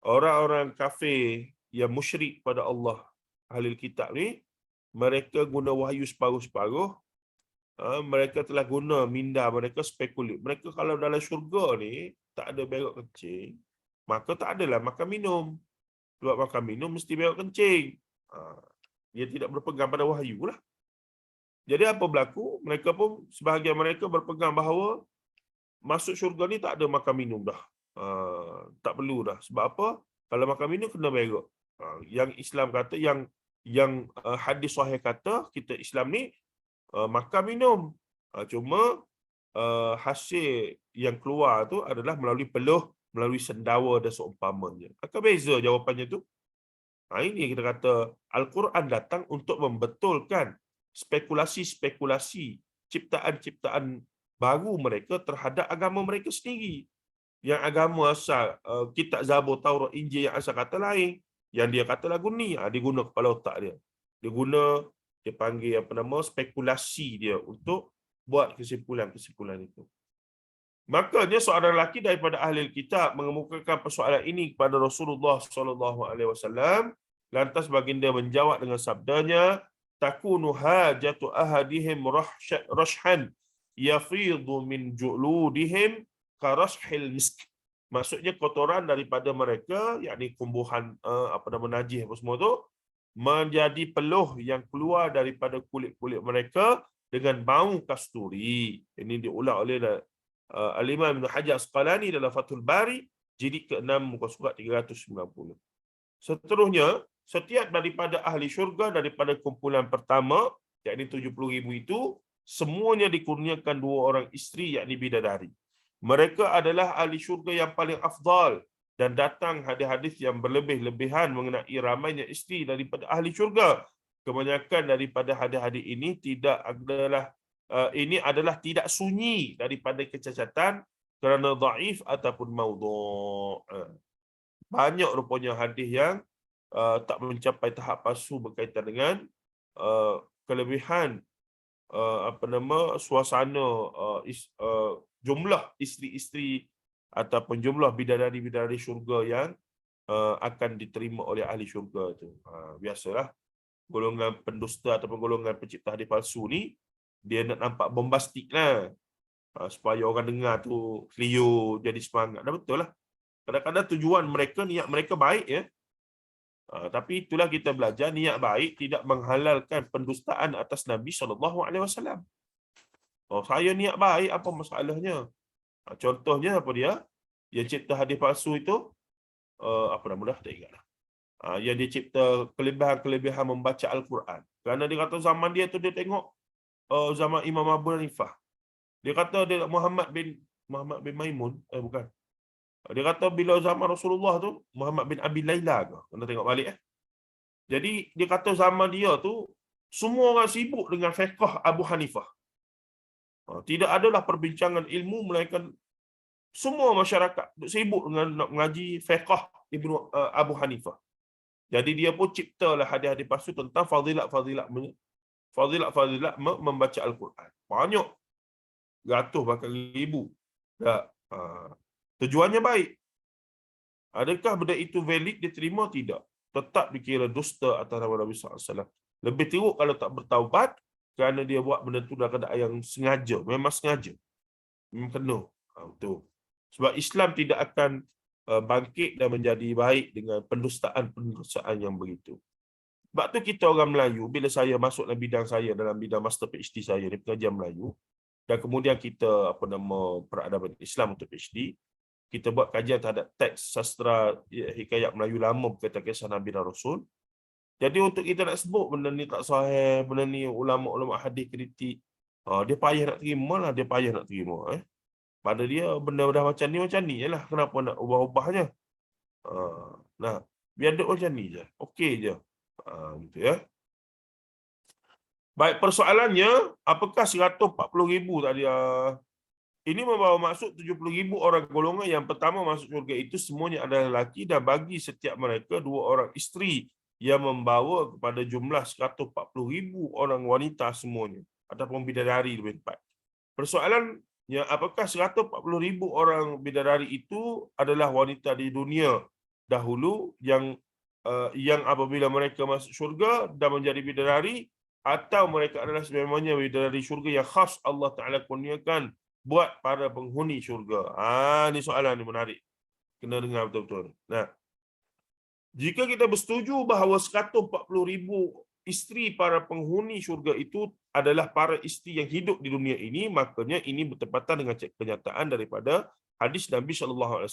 Orang-orang kafir yang musyrik pada Allah, ahli kitab ni, mereka guna wahyu separuh-separuh. Mereka telah guna minda mereka spekulit. Mereka kalau dalam syurga ni tak ada berak kencing, maka tak adalah makan minum. Sebab makan minum mesti berak kencing. Dia tidak berpegang pada wahyu lah. Jadi apa berlaku? Mereka pun, sebahagian mereka berpegang bahawa masuk syurga ni tak ada makan minum dah. Tak perlu dah. Sebab apa? Kalau makan minum kena berak. Yang Islam kata, yang hadis sahih kata, kita Islam ni makan minum. Cuma hasil yang keluar tu adalah melalui peluh melalui sendawa dan seumpamanya. Maka beza jawapannya tu. Ini kita kata Al-Quran datang untuk membetulkan spekulasi-spekulasi ciptaan-ciptaan baru mereka terhadap agama mereka sendiri. Yang agama asal kitab Zabur, Taurat, Injil yang asal kata lain, yang dia kata lagu ni, dia guna kepala otak dia. Dia panggil spekulasi dia untuk buat kesimpulan-kesimpulan itu. Makanya seorang lelaki daripada ahli kitab mengemukakan persoalan ini kepada Rasulullah SAW. Lantas baginda menjawab dengan sabdanya, takunu hajatu ahadihim rashhan yafidu min juludihim karashil misk. Maksudnya kotoran daripada mereka, yakni kumbuhan najis apa semua tu, menjadi peluh yang keluar daripada kulit-kulit mereka dengan bau kasturi. Ini diulang oleh Al-Imam Ibn Hajar Asqalani dalam Fathul Bari, jilid ke-6 muka surat 390. Seterusnya, setiap daripada ahli syurga daripada kumpulan pertama, yakni 70,000 itu, semuanya dikurniakan 2 orang isteri, yakni bidadari. Mereka adalah ahli syurga yang paling afdal, dan datang hadis-hadis yang berlebih-lebihan mengenai ramainya isteri daripada ahli syurga. Kebanyakan daripada hadis-hadis ini adalah tidak sunyi daripada kecacatan kerana dhaif ataupun maudhu'. Banyak rupanya hadis yang tak mencapai tahap palsu berkaitan dengan kelebihan suasana jumlah isteri-isteri ataupun jumlah bidadari-bidadari syurga yang akan diterima oleh ahli syurga tu. Biasalah golongan pendusta ataupun golongan pencipta hadis palsu ni, dia nak nampak bombastik lah, supaya orang dengar tu Leo jadi semangat. Dah betul lah. Kadang-kadang tujuan mereka, niat mereka baik ya. Tapi itulah kita belajar, niat baik tidak menghalalkan pendustaan atas Nabi SAW. Saya niat baik, apa masalahnya? Contohnya apa dia? Yang cipta hadis palsu itu, mudah tak ingat lah. Yang dia cipta kelebihan-kelebihan membaca Al-Quran. Kerana dia kata zaman dia tu dia tengok zaman Imam Abu Hanifah. Dia kata dia Muhammad bin Maimun, bukan. Dia kata bila zaman Rasulullah tu Muhammad bin Abi Layla ke? Kena tengok balik Jadi dia kata zaman dia tu semua orang sibuk dengan fiqh Abu Hanifah. Tidak adalah perbincangan ilmu melainkan semua masyarakat sibuk dengan nak mengaji fiqh Abu Hanifah. Jadi dia pun ciptalah hadis-hadis palsu tentang fadilat membaca Al-Quran. Banyak, ratus bahkan ribu. Tujuannya baik. Adakah benda itu valid diterima? Tidak. Tetap dikira dusta atas nama Nabi SAW. Lebih teruk kalau tak bertaubat kerana dia buat benda itu dalam keadaan yang sengaja. Memang sengaja. Memang kena. Betul. Sebab Islam tidak akan bangkit dan menjadi baik dengan pendustaan yang begitu. Sebab tu kita orang Melayu, bila saya masuk dalam bidang saya, dalam bidang master PhD saya di pengajian Melayu, dan kemudian kita peradaban Islam untuk PhD, kita buat kajian terhadap teks sastra hikayat Melayu lama berkaitan kisah Nabi dan Rasul. Jadi untuk kita nak sebut benda ni tak sahih, benda ni ulama-ulama hadis kritik, dia payah nak terima lah, Pada dia benda dah macam ni je lah, kenapa nak ubah-ubahnya? Nah, biar ada macam ni je, okey je. Gitu ya. Baik, persoalannya, apakah 140,000 tadi? Ini membawa maksud 70,000 orang golongan yang pertama masuk syurga itu semuanya adalah lelaki, dan bagi setiap mereka 2 orang isteri yang membawa kepada jumlah 140,000 orang wanita semuanya, ataupun bidadari lebih tepat. Persoalannya, apakah 140,000 orang bidadari itu adalah wanita di dunia dahulu yang apabila mereka masuk syurga dan menjadi bidadari, atau mereka adalah sebenarnya bidadari syurga yang khas Allah Ta'ala kurniakan buat para penghuni syurga? Ini soalan ni menarik. Kena dengar betul-betul. Nah, jika kita bersetuju bahawa 140,000 isteri para penghuni syurga itu adalah para isteri yang hidup di dunia ini, makanya ini bertepatan dengan kenyataan daripada hadis Nabi SAW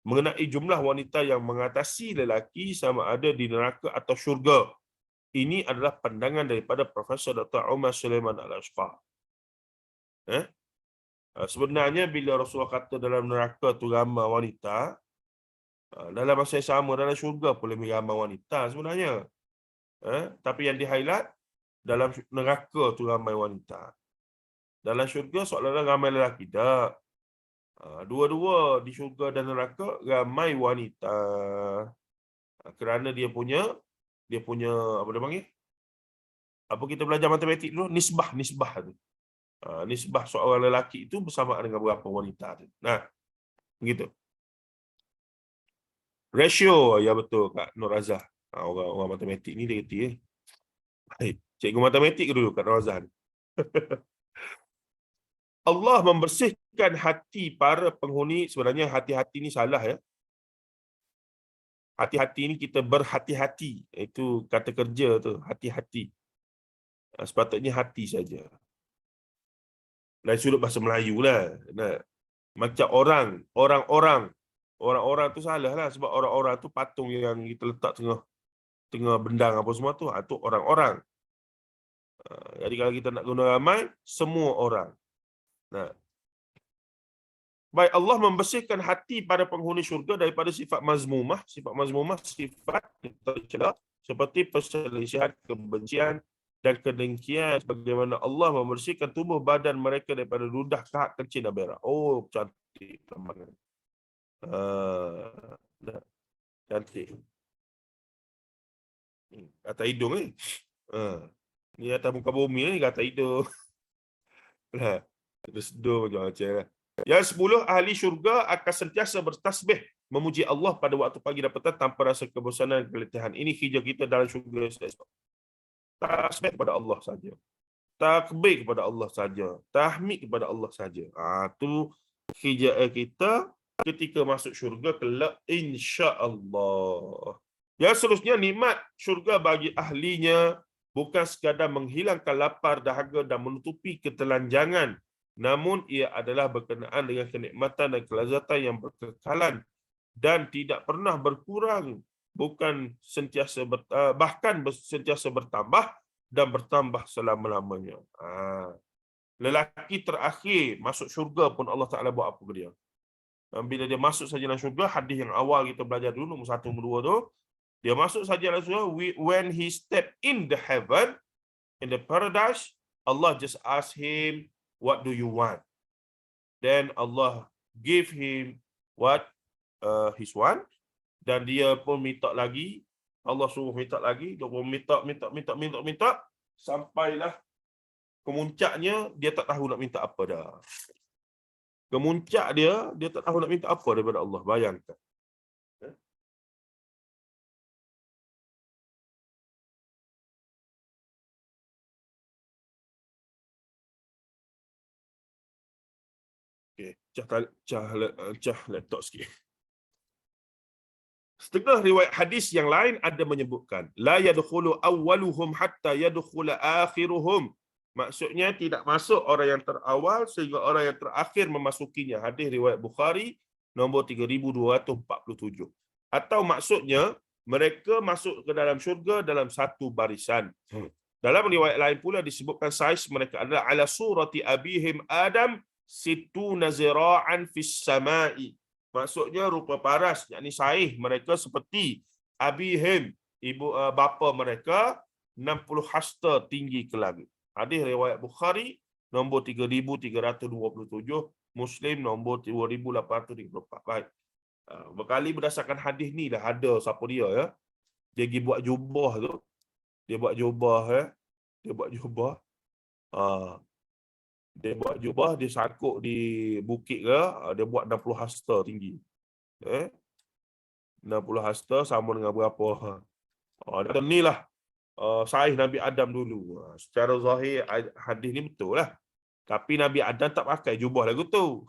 mengenai jumlah wanita yang mengatasi lelaki sama ada di neraka atau syurga. Ini adalah pandangan daripada Profesor Dr. Umar Sulaiman Al-Ashqar. Sebenarnya bila Rasulullah kata dalam neraka tu ramai wanita, dalam masa yang sama dalam syurga pun lebih ramai wanita sebenarnya. Tapi yang di-highlight dalam neraka tu ramai wanita. Dalam syurga seolah-olah ramai lelaki. Tak. Dua-dua di syurga dan neraka ramai wanita. Kerana dia punya apa dia panggil? Apa kita belajar matematik dulu? Nisbah tu. Nisbah seorang lelaki itu bersama dengan berapa wanita tu. Nah, begitu. Ratio, ya betul Kak Nur Azhar. Orang matematik ni dia reti. Baik. Cikgu matematik ke dulu Kak Nur Azhar? Allah membersihkan hati para penghuni. Sebenarnya hati-hati ni salah ya. Hati-hati ni kita berhati-hati. Itu kata kerja tu, hati-hati. Sepatutnya hati saja. Dari sudut bahasa Melayu lah. Nah, macam orang-orang tu salah lah. Sebab orang-orang tu patung yang kita letak tengah bendang apa semua tu. Itu orang-orang. Jadi kalau kita nak guna ramai, semua orang. Nah. Baik, Allah membersihkan hati pada penghuni syurga daripada sifat mazmumah. Sifat mazmumah, sifat tercela seperti perselisihan, kebencian dan kedengkian. Bagaimana Allah membersihkan tubuh badan mereka daripada ludah, kahak, kencing dan berak. Oh, cantik. Cantik. Kata hidung ni. Ni atas muka bumi ni kata hidung. Terus macam lah. Yang 10, ahli syurga akan sentiasa bertasbih memuji Allah pada waktu pagi dan petang tanpa rasa kebosanan dan keletihan. Ini kerja kita dalam syurga. Tasbih kepada Allah saja. Takbir kepada Allah saja. Tahmid kepada Allah saja. Itu kerja kita ketika masuk syurga kelak insya-Allah. Yang seterusnya, nikmat syurga bagi ahlinya bukan sekadar menghilangkan lapar, dahaga dan menutupi ketelanjangan, namun ia adalah berkenaan dengan kenikmatan dan kelazatan yang berkekalan dan tidak pernah berkurang, bukan sentiasa bahkan sentiasa bertambah dan bertambah selama-lamanya. Lelaki terakhir masuk syurga pun Allah Ta'ala buat apa ke dia? Bila dia masuk saja dalam syurga, hadis yang awal kita belajar dulu, nombor 1, nombor 2 tu, dia masuk saja dalam syurga, when he step in the heaven, in the paradise, Allah just ask him, what do you want? Then Allah give him what his want, dan dia pun minta lagi, Allah suruh minta lagi, dia pun minta, sampailah kemuncaknya, dia tak tahu nak minta apa dah. Kemuncak dia tak tahu nak minta apa daripada Allah. Bayangkan. Okey, cah laptop sikit. Setengah riwayat hadis yang lain ada menyebutkan la yadkhulu awwaluhum hatta yadkhula akhiruhum. Maksudnya tidak masuk orang yang terawal sehingga orang yang terakhir memasukinya. Hadis riwayat Bukhari nombor 3247. Atau maksudnya mereka masuk ke dalam syurga dalam satu barisan. Dalam riwayat lain pula disebutkan saiz mereka adalah ala surati abihim Adam situna zira'an fis sama'i. Maksudnya rupa paras, yakni saiz mereka seperti abihim, ibu bapa mereka 60 hasta tinggi ke langit. Hadis riwayat Bukhari nombor 3327, Muslim nombor 2834. Baik. Berkali berdasarkan hadis ni dah ada siapa dia ya. Dia pergi buat jubah tu. Dia buat jubah ya. Dia buat jubah, dia sakuk di bukit ke, dia buat 60 hasta tinggi. 60 hasta sama dengan berapa? Dan inilah saiz Nabi Adam dulu. Secara zahir hadis ni betul lah. Tapi Nabi Adam tak pakai jubah lagu tu.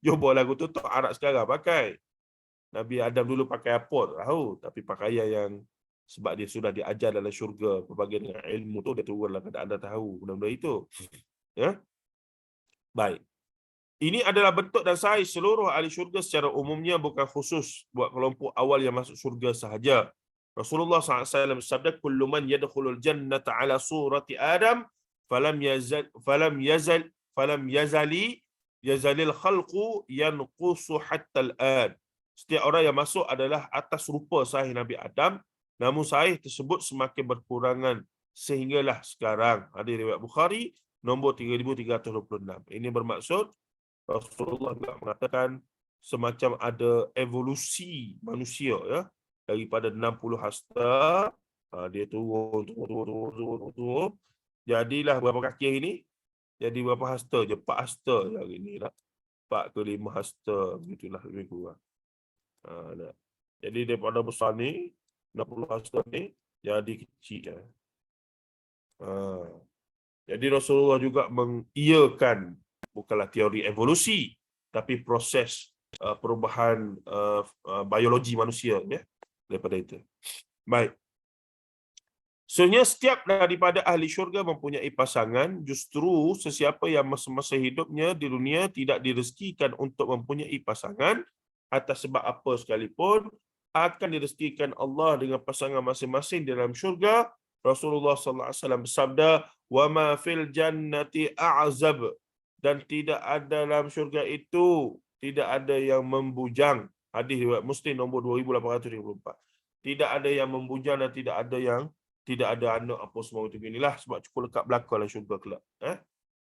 Jubah lagu tu tak Arab sekarang pakai. Nabi Adam dulu pakai apa tahu, tapi pakaian yang sebab dia sudah diajar dalam syurga berbagai dengan ilmu tu, dia turun dalam keadaan anda tahu benda-benda itu. Ya. Baik. Ini adalah bentuk dan saiz seluruh ahli syurga secara umumnya, bukan khusus buat kelompok awal yang masuk syurga sahaja. Rasulullah SAW bersabda, kullu man yadkhulul jannata ala surati Adam falam yazali yazalil khalqu yanqusu hatta al-an. Setiap orang yang masuk adalah atas rupa sahih Nabi Adam, namun sahih tersebut semakin berkurangan sehinggalah sekarang. Hadis riwayat Bukhari nombor 3326. Ini bermaksud Rasulullah juga mengatakan semacam ada evolusi manusia, ya, daripada 60 hasta, dia turun. Jadilah berapa kaki ini? Jadi berapa hasta je? 4 hasta je hari ni lah. 4 ke 5 hasta, begitulah lebih kurang. Dah. Jadi daripada besar ni, 60 hasta ni, jadi kecil. Jadi Rasulullah juga mengiyakan bukanlah teori evolusi, tapi proses perubahan biologi manusia, ya, daripada itu. Baik. Sebenarnya setiap daripada ahli syurga mempunyai pasangan, justru sesiapa yang semasa hidupnya di dunia tidak direzekikan untuk mempunyai pasangan, atas sebab apa sekalipun, akan direzekikan Allah dengan pasangan masing-masing di dalam syurga. Rasulullah SAW bersabda, "Wa ma fil jannati a'zab." Dan tidak ada dalam syurga itu, tidak ada yang membujang. Hadis riwayat Muslim nombor 2834. Tidak ada yang membujang dan tidak ada anak apa semua macam inilah, sebab cukup lengkap belaka dalam syurga kelak.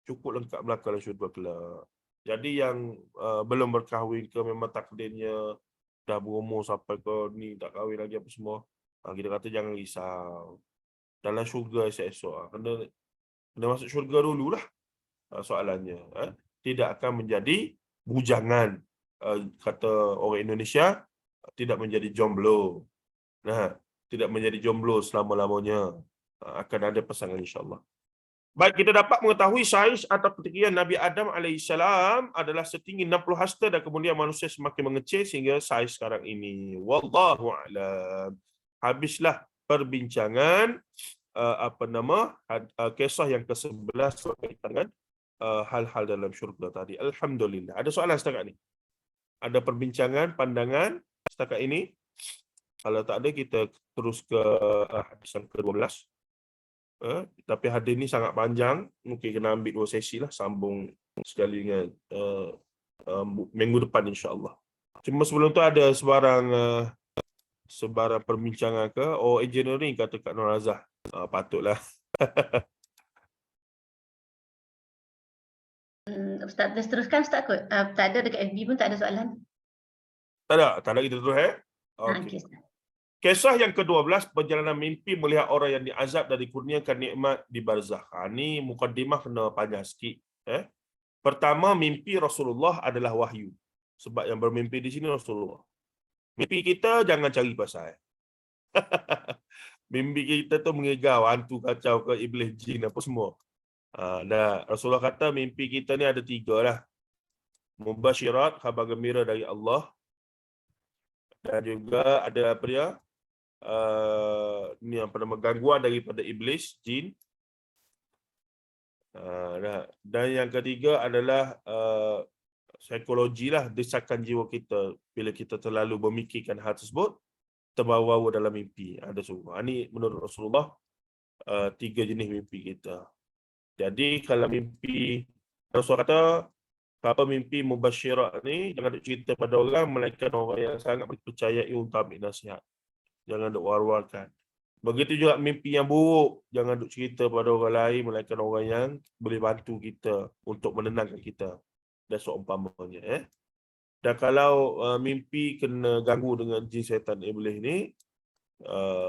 Cukup lengkap belaka dalam syurga kelak. Jadi yang belum berkahwin ke memang takdirnya dah berumur sampai ke ni tak kahwin lagi apa semua, kita kata jangan risau. Dalam syurga esok-esok kena masuk syurga dululah. Soalannya tidak akan menjadi bujangan, kata orang Indonesia, tidak menjadi jomblo. Tidak menjadi jomblo selama-lamanya. Akan ada pasangan insya-Allah. Baik, kita dapat mengetahui saiz atau ketinggian Nabi Adam AS adalah setinggi 60 hasta dan kemudian manusia semakin mengecil sehingga saiz sekarang ini. Wallahu a'lam. Habislah perbincangan kisah yang ke-11 berkaitan dengan hal-hal dalam syurga tadi. Alhamdulillah. Ada soalan setakat ni? Ada perbincangan, pandangan setakat ini? Kalau tak ada, kita terus ke hadis yang ke-12. Tapi hadis ni sangat panjang, mungkin kena ambil 2 sesi lah, sambung sekali dengan minggu depan insya-Allah. Cuma sebelum tu ada sebarang perbincangan ke engineering, kata Kak Nur Azah. Patutlah.
Ustaz, boleh teruskan Ustaz kot? Tak ada dekat FB pun tak ada soalan.
Tak ada, kita terus
Okey, Ustaz.
Kisah yang ke-12, perjalanan mimpi melihat orang yang diazab dan dikurniakan nikmat di barzakh. Ni mukadimah kena panjang sikit. Pertama, mimpi Rasulullah adalah wahyu. Sebab yang bermimpi di sini Rasulullah. Mimpi kita jangan cari pasal. Mimpi kita tu mengigau, hantu kacau ke, iblis, jin apa semua. Rasulullah kata mimpi kita ni ada 3 lah. Mubasyirat, khabar gembira dari Allah. Dan juga ada apa dia? Ni apa nama, gangguan daripada iblis, jin. Dan yang ketiga adalah psikologi lah, desakan jiwa kita bila kita terlalu memikirkan hal tersebut, terbawa dalam mimpi. Ada semua. Ini menurut Rasulullah 3 jenis mimpi kita. Jadi kalau mimpi, Rasulullah kata apa mimpi mubasyirat ni, jangan duk cerita pada orang, melainkan orang yang sangat dipercayai untuk ambil nasihat. Jangan duk war-warkan. Begitu juga mimpi yang buruk, jangan duk cerita pada orang lain, melainkan orang yang boleh bantu kita untuk menenangkan kita. Dan seumpamanya. Dan kalau mimpi kena ganggu dengan jin syaitan iblis ni,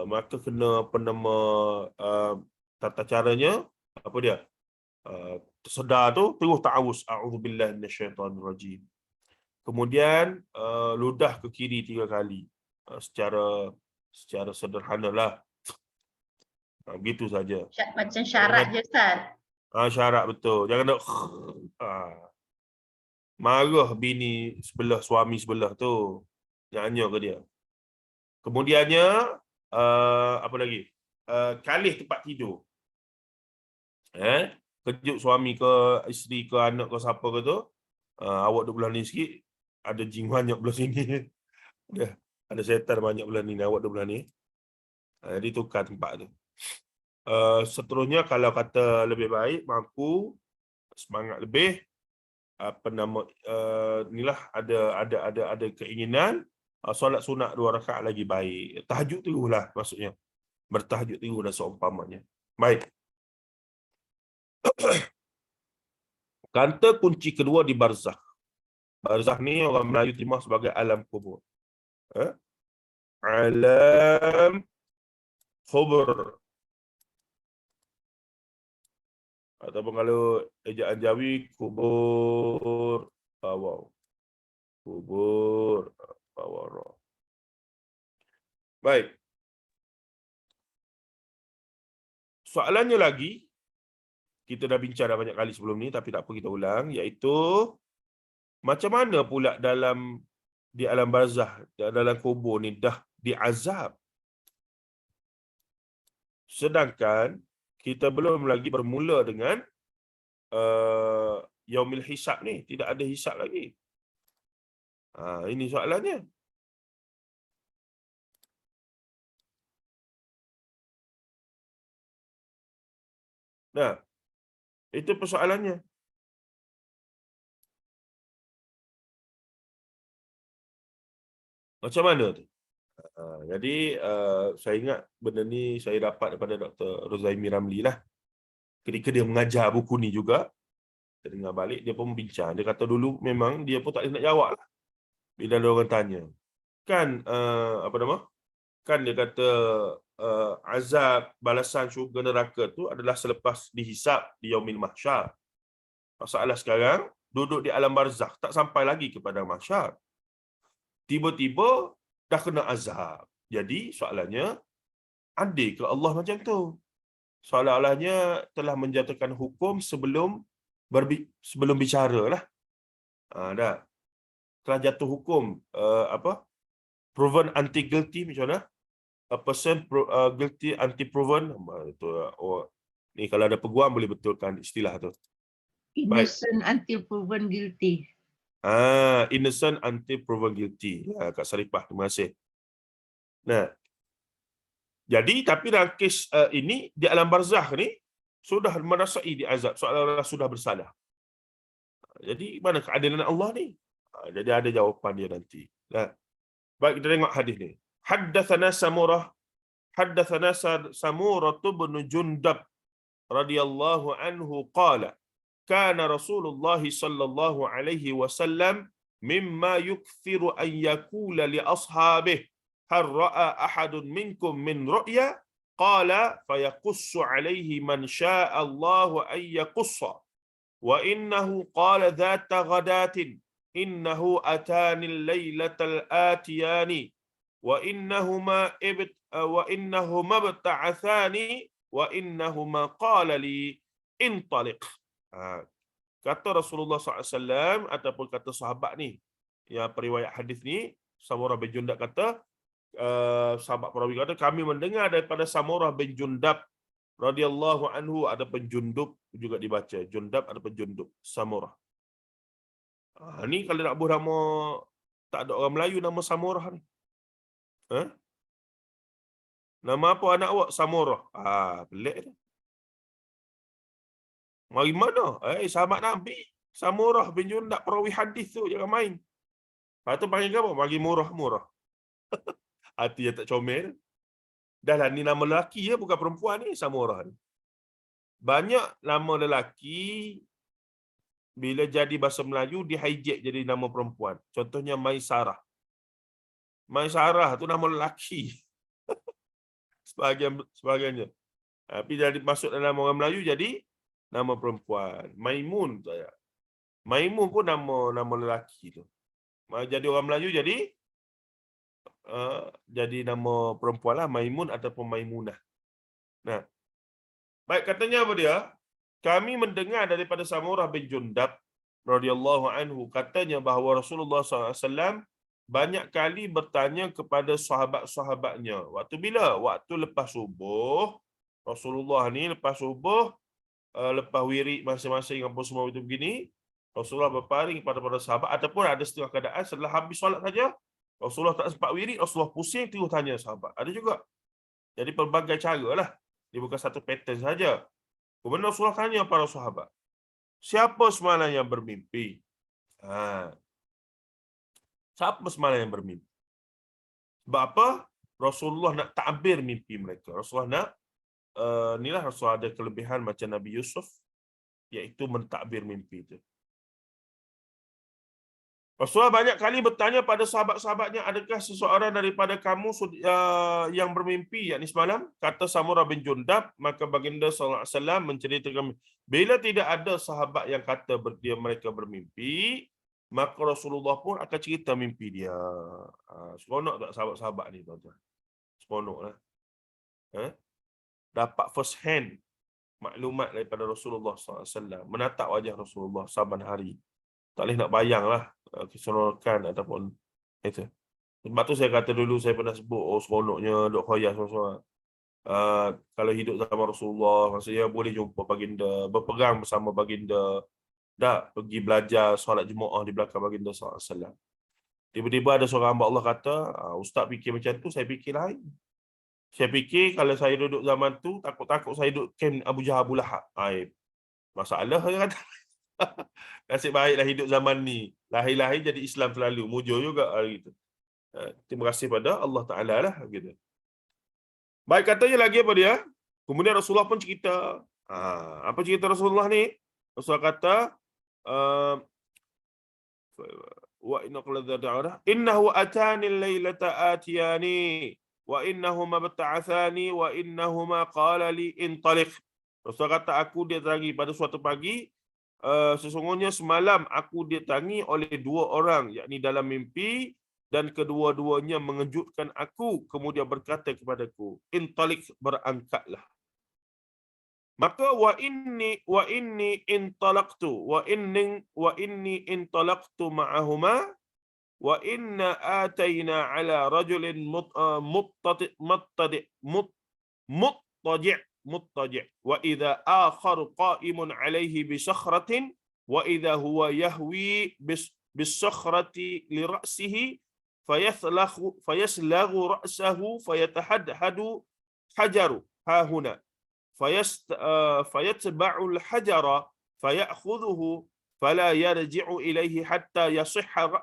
maka kena tata caranya apa dia? Tersedar tu terus ta'awuz, a'udzubillahi minasyaitonirrajim. Kemudian ludah ke kiri 3 kali. Secara sederhanalah. Gitu saja.
Macam syarat je Ustaz.
Syarat betul. Jangan nak marah bini sebelah, suami sebelah tu. Nyanyi ke dia. Kemudiannya apa lagi? Kalih tempat tidur. Kejut suami ke isteri ke anak ke siapa ke tu, awak duduk belah ni sikit, ada jin banyak belah sini. Ada syaitan banyak belah ni, awak duduk belah ni. Jadi tukar tempat tu. Seterusnya kalau kata lebih baik, mampu, semangat lebih, apa nama inilah ada keinginan solat sunat 2 rakaat lagi baik. Tahajud tirulah maksudnya. Bertahajud tiru dan seumpamanya. Baik. Kata kunci kedua di barzakh. Barzakh ni orang Melayu terima sebagai alam kubur. Alam kubur. Ataupun kalau ejaan Jawi, kubur bawah. Kubur bawah. Baik. Soalannya lagi, kita dah bincang dah banyak kali sebelum ni, tapi tak apa kita ulang, iaitu macam mana pula di alam barzah, dalam kubur ni dah diazab. Sedangkan kita belum lagi bermula dengan yaumil hisab ni, tidak ada hisab lagi. Ini soalannya. Nah, itu persoalannya. Macam mana tu? Jadi saya ingat benda ni saya dapat daripada Dr. Rozaimi Ramli lah. Ketika dia mengajar buku ni juga, saya dengar balik, dia pun bincang. Dia kata dulu memang dia pun tak boleh nak jawab lah. Bila ada orang tanya. Kan, apa nama? Kan dia kata azab, balasan syurga neraka tu adalah selepas dihisap di yaumil mahsyar. Masalah sekarang, duduk di alam barzakh, tak sampai lagi kepada mahsyar. Tiba-tiba dah kena azab. Jadi soalannya, adil ke Allah macam tu? Soalan-soalannya telah menjatuhkan hukum sebelum bicara lah. Dah. Telah jatuh hukum proven anti guilty macam mana? A person guilty anti proven. Itu ni kalau ada peguam boleh betulkan istilah tu.
Innocent until proven guilty.
Innocent until proven guilty. Kak Saripah, terima kasih. Nah, jadi tapi dalam kes ini di alam barzakh ni sudah merasai diazab, seolah-olah sudah bersalah. Jadi mana keadilan Allah ni? Jadi ada jawapan dia nanti. Nah, baik, kita tengok hadis ni. Haddatsana Samurah bin Jundab radhiyallahu anhu qala kana Rasulullah sallallahu alaihi wasallam mimma yukthiru an yaqula li ashabihi hal ra'a ahadun minkum min ru'ya qala fayaqussu alaihi man sha'a Allah an yaqussa wa innahu qala dhata ghadatin innahu atani al-lailatal atiyani wa innahuma ibta'athani wa innahuma qala li intaliq. Kata Rasulullah SAW ataupun kata sahabat ni, yang periwayat hadis ni, Samurah bin Jundab kata, sahabat perawi kata, kami mendengar daripada Samurah bin Jundab radhiyallahu anhu, ada penjundub juga dibaca, Jundab ada penjundub, Samurah. Ni kalau nak buat nama, tak ada orang Melayu nama Samurah ni. Nama apa anak awak? Samurah. Pelik tu. Mari mana? Sahabat Nabi. Samurah bin Jundab perawi hadis tu, jangan main. Lepas tu panggil apa? Bagi murah-murah. Hati yang tak comel. Dah lah, ni nama lelaki ya, bukan perempuan ni, Samurah ni. Banyak nama lelaki bila jadi bahasa Melayu di hijack jadi nama perempuan. Contohnya Maisarah. Maisarah tu nama lelaki. Sebagainya. Tapi jadi masuk dalam orang Melayu jadi nama perempuan. Maimun tu ya. Maimun pun nama lelaki tu. Jadi orang Melayu jadi nama perempuan lah, Maimun ataupun Maimunah. Nah, baik, katanya apa dia? Kami mendengar daripada Samurah bin Jundab radhiyallahu anhu, katanya bahawa Rasulullah SAW banyak kali bertanya kepada sahabat-sahabatnya. Waktu bila? Waktu lepas subuh. Rasulullah ni lepas subuh, lepas wirid masing-masing apa semua itu begini, Rasulullah berpaling kepada para sahabat, ataupun ada setengah keadaan setelah habis solat saja, Rasulullah tak sempat wirid, Rasulullah pusing terus tanya sahabat. Ada juga. Jadi pelbagai cara lah. Dia bukan satu pattern saja. Kemudian Rasulullah tanya para sahabat, siapa semalam yang bermimpi? Siapa semalam yang bermimpi? Sebab apa? Rasulullah nak takbir mimpi mereka. Rasulullah nak inilah Rasulullah ada kelebihan macam Nabi Yusuf, iaitu mentakbir mimpi itu. Rasulullah banyak kali bertanya pada sahabat-sahabatnya, adakah seseorang daripada kamu yang bermimpi, yakni semalam? Kata Samurah bin Jundab, maka baginda sallallahu alaihi wasallam menceritakan, bila tidak ada sahabat yang kata mereka bermimpi, maka Rasulullah pun akan cerita mimpi dia. Seronok tak sahabat-sahabat ni, tuan-tuan? Seronoklah. Dapat first hand maklumat daripada Rasulullah SAW, menatap wajah Rasulullah saban hari. Tak boleh nak bayanglah keseronokan ataupun itu. Sebab tu saya kata dulu, saya pernah sebut, seronoknya duk khoyah seorang-seorang. Kalau hidup zaman Rasulullah, maksudnya boleh jumpa baginda, berpegang bersama baginda, dah pergi belajar solat Jumaat di belakang baginda SAW. Tiba-tiba ada seorang hamba Allah kata, ustaz fikir macam tu, saya fikir lain. Saya fikir kalau saya duduk zaman tu, takut-takut saya duduk kem Abu Jahal Abu Lahab. Masalah dia kata. Nasib baiklah hidup zaman ni. Lahir-lahir jadi Islam selalu. Mujur juga gitu. Terima kasih pada Allah Ta'ala lah gitu. Baik, katanya lagi apa dia? Kemudian Rasulullah pun cerita. Apa cerita Rasulullah ni? Rasulullah kata, wa innahu atani al-lailata atiyani wa innahuma bata'athani wa innahuma qala li intaliq. Rasulullah kata, aku didatangi pada suatu pagi, sesungguhnya semalam aku didatangi oleh dua orang, yakni dalam mimpi, dan kedua-duanya mengejutkan aku, kemudian berkata kepadaku, intaliq, berangkatlah. Maka wa inni intalaqtu ma'ahuma wa inna atayna ala rajulin muttaji' wa idza akhar qa'imun alayhi bi sakhratin wa idza huwa yahwi bis sakhrati li ra'sihi fayaslaghu ra'sahu fayatahadhadu hajaru ha huna fayatba'u al-hajara fayakhudhuhu fala yarji'u ilayhi hatta yasihha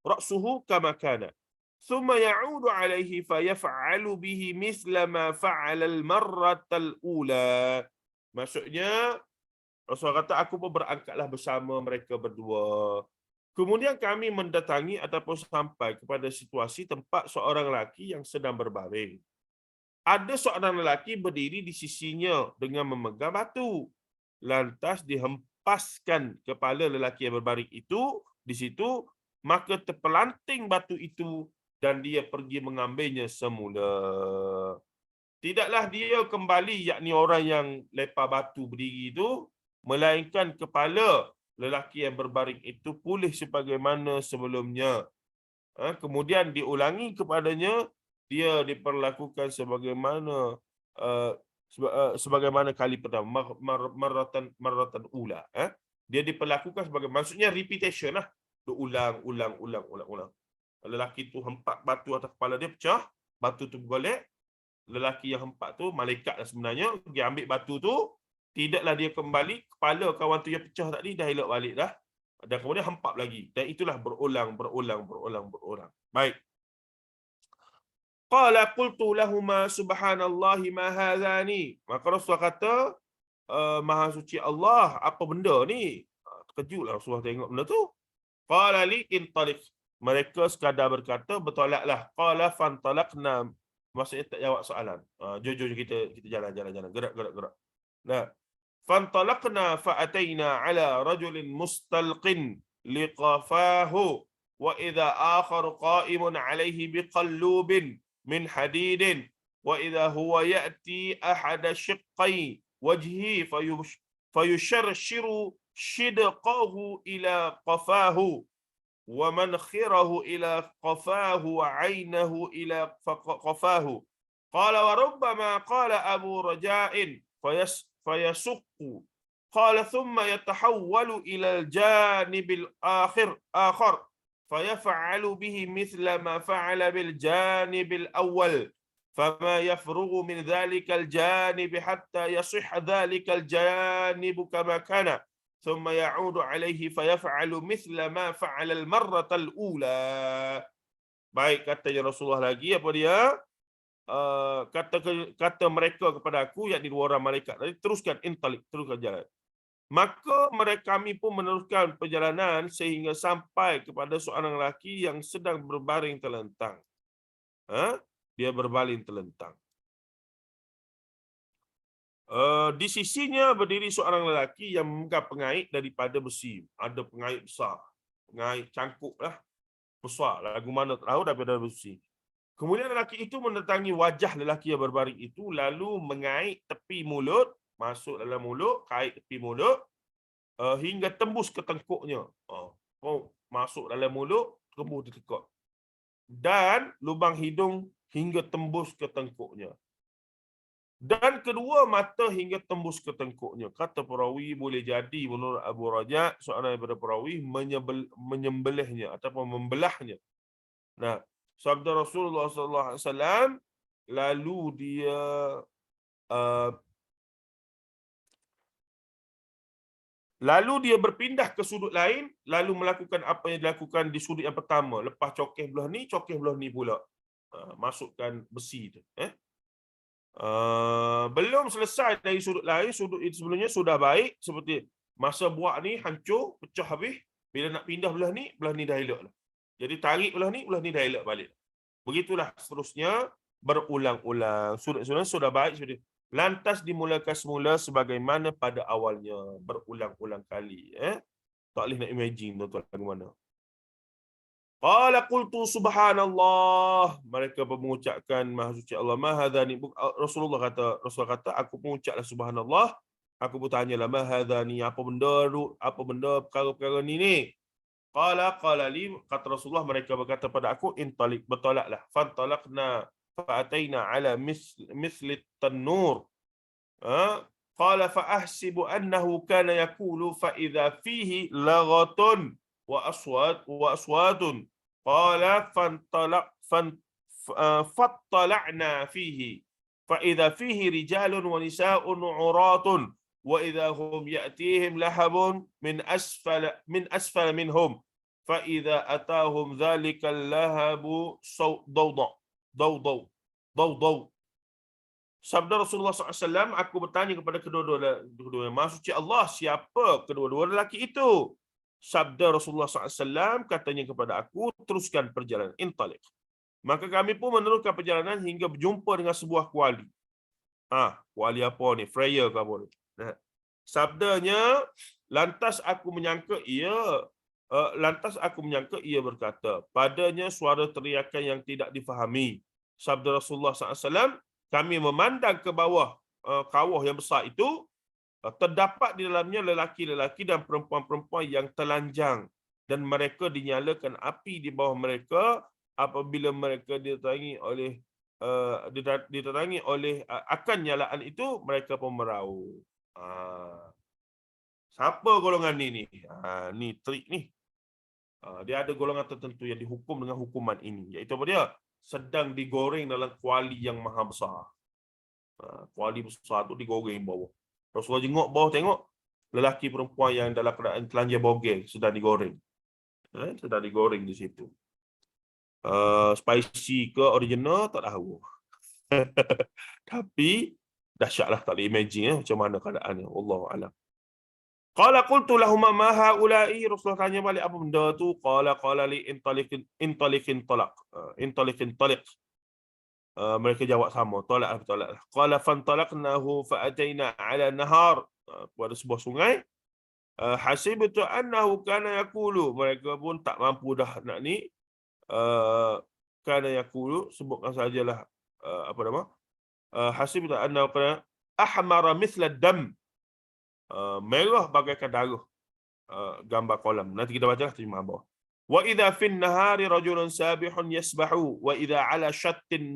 ra'suhu kama kana thumma ya'udu alayhi fayaf'alu bihi mithla ma fa'ala al-marrata al-ula. Maksudnya Rasulullah kata, aku pun berangkatlah bersama mereka berdua. Kemudian kami mendatangi ataupun sampai kepada situasi tempat seorang lelaki yang sedang berbaring. Ada seorang lelaki berdiri di sisinya dengan memegang batu. Lantas dihempaskan kepala lelaki yang berbaring itu di situ, maka terpelanting batu itu dan dia pergi mengambilnya semula. Tidaklah dia kembali, yakni orang yang lempar batu berdiri itu, melainkan kepala lelaki yang berbaring itu pulih sebagaimana sebelumnya. Kemudian diulangi kepadanya, dia diperlakukan sebagaimana kali pertama, marratan ula. Dia diperlakukan sebagai, maksudnya repetition lah. Ulang. Lelaki tu hempak batu atas kepala dia, pecah, batu tu bergolek. Lelaki yang hempak tu malaikat lah sebenarnya, dia ambil batu tu, tidaklah dia kembali, kepala kawan tu yang pecah tadi dah elok balik dah, dan kemudian hempap lagi, dan itulah berulang. Baik. Qala qultu lahuma subhanallahi ma hadzani. Maka Rasulullah kata, maha suci Allah, apa benda ni? Terkejutlah Rasulullah tengok benda tu. Qala li intaliq. Mereka sekadar berkata, bertolaklah. Qala fantalaqna. Maksudnya tak jawab soalan. Jom kita jalan. Gerak. Nah. Fantalaqna fa'atayna ala rajulin mustalqin liqafahu wa idza akhar qa'imun alayhi biqallubin min hadidin wa idza huwa ya'ti ahada shiqqai wajhi fayusharshiru shidqahu ila qafahu wa mankhirahu ila qafahu wa 'aynahu ila qafahu. Qala wa rubbama qala Abu Raja'in fayasukku. Qala thumma yatahawwalu ila al-janib al-akhir fayaf'alu bihi mithla ma fa'ala bil janib al-awwal fama yafrughu min dhalika al-janib hatta yasihha dhalika al-janib kama kana thumma ya'udu alaihi fayaf'alu mithla ma fa'ala al-marrata al-ula. Baik, katanya Rasulullah lagi, apa dia? Kata mereka kepada aku, yakni dua orang malaikat tadi, teruskan intalik, teruskan jalan. Maka kami pun meneruskan perjalanan sehingga sampai kepada seorang lelaki yang sedang berbaring telentang. Dia berbaring telentang. Di sisinya berdiri seorang lelaki yang memegang pengait daripada besi. Ada pengait besar, pengait cangkuk lah, besar. Lagu mana tak tahu, daripada besi. Kemudian lelaki itu mendatangi wajah lelaki yang berbaring itu, lalu mengait tepi mulut, masuk dalam mulut, kait tepi mulut, hingga tembus ke tengkuknya. Masuk dalam mulut, tembus di tekuk. Dan lubang hidung hingga tembus ke tengkuknya. Dan kedua mata hingga tembus ke tengkuknya. Kata perawi, boleh jadi menurut Abu Raja', seorang daripada perawi, menyembelihnya ataupun membelahnya. Nah, sabda Rasulullah SAW, lalu dia berpindah ke sudut lain, lalu melakukan apa yang dilakukan di sudut yang pertama. Lepas cokeh belah ni pula. Masukkan besi tu. Belum selesai dari sudut lain, sudut itu sebelumnya sudah baik, seperti masa buat ni hancur, pecah habis, bila nak pindah belah ni dah elok lah. Jadi tarik belah ni dah elok balik. Begitulah seterusnya, berulang-ulang. Sudut-sudut sudah baik, sudah. Lantas dimulakan semula sebagaimana pada awalnya, berulang-ulang kali. Tak boleh nak imagine tuan-tuan lagu mana. Qala qultu subhanallah. Mereka mengucapkan maha suci Allah. Ma hadani. Rasulullah kata, aku mengucaplah subhanallah. Aku bertanyalah, ma hadani, apa benda perkara-perkara ni. Qala li, kata Rasulullah, mereka berkata pada aku, intalik, bertolaklah. Fantalaqna fa'ataina ala misli tanur. Qala fa'ahsibu annahu kana yakulu fa'idha fihi laghatun wa aswatun. Qala fattala'na fihi fa'idha fihi rijalun wa nisa'un uratun wa idha hum ya'tihim lahabun min asfala minhum fa idza atahum dzalikal lahabu dawdaw. Sabda Rasulullah SAW, aku bertanya kepada kedua-dua, maha suci Allah, siapa kedua-dua lelaki itu? Sabda Rasulullah SAW katanya kepada aku, teruskan perjalanan, intalik. Maka kami pun meneruskan perjalanan hingga berjumpa dengan sebuah kuali. Kuali apa ni? Freya ke apa ni? Sabdanya, lantas aku menyangka ia berkata, padanya suara teriakan yang tidak difahami. Sabda Rasulullah SAW, kami memandang ke bawah kawah yang besar itu, terdapat di dalamnya lelaki-lelaki dan perempuan-perempuan yang telanjang, dan mereka dinyalakan api di bawah mereka. Apabila mereka diterangi oleh akan nyalaan itu, mereka pun merau. Siapa golongan ni? Ni trik ni. Dia ada golongan tertentu yang dihukum dengan hukuman ini, iaitu apa dia? Sedang digoreng dalam kuali yang maha besar. Kuali besar tu digoreng bawah. Rasulullah jenguk bawah, tengok lelaki perempuan yang dalam keadaan telanjang bogel sedang digoreng. Sedang digoreng di situ. Spicy ke original tak tahu. Tapi dahsyatlah, tak boleh imagine macam mana keadaannya. Wallahu a'lam. Qala qultu lahum ma haula'i. Rasulullah tanya balik, apa benda tu? Qala li intaliqin talaq. Mereka jawab sama, tolak. Qala fantalaqnahu fa'ataina 'ala nahar. Pada sebuah sungai. Hasibtu annahu kana yaqulu. Mereka pun tak mampu dah nak ni. Kana yaqulu, sebutkan sajalah apa nama? Hasibtu annahu kana ahmara mithla dam. Merah bagaikan darah. Gambar kolam. Nanti kita baca terjemahan bawah. Wa idza fin nahari rajulun sabihun yasbahu wa idza ala shattin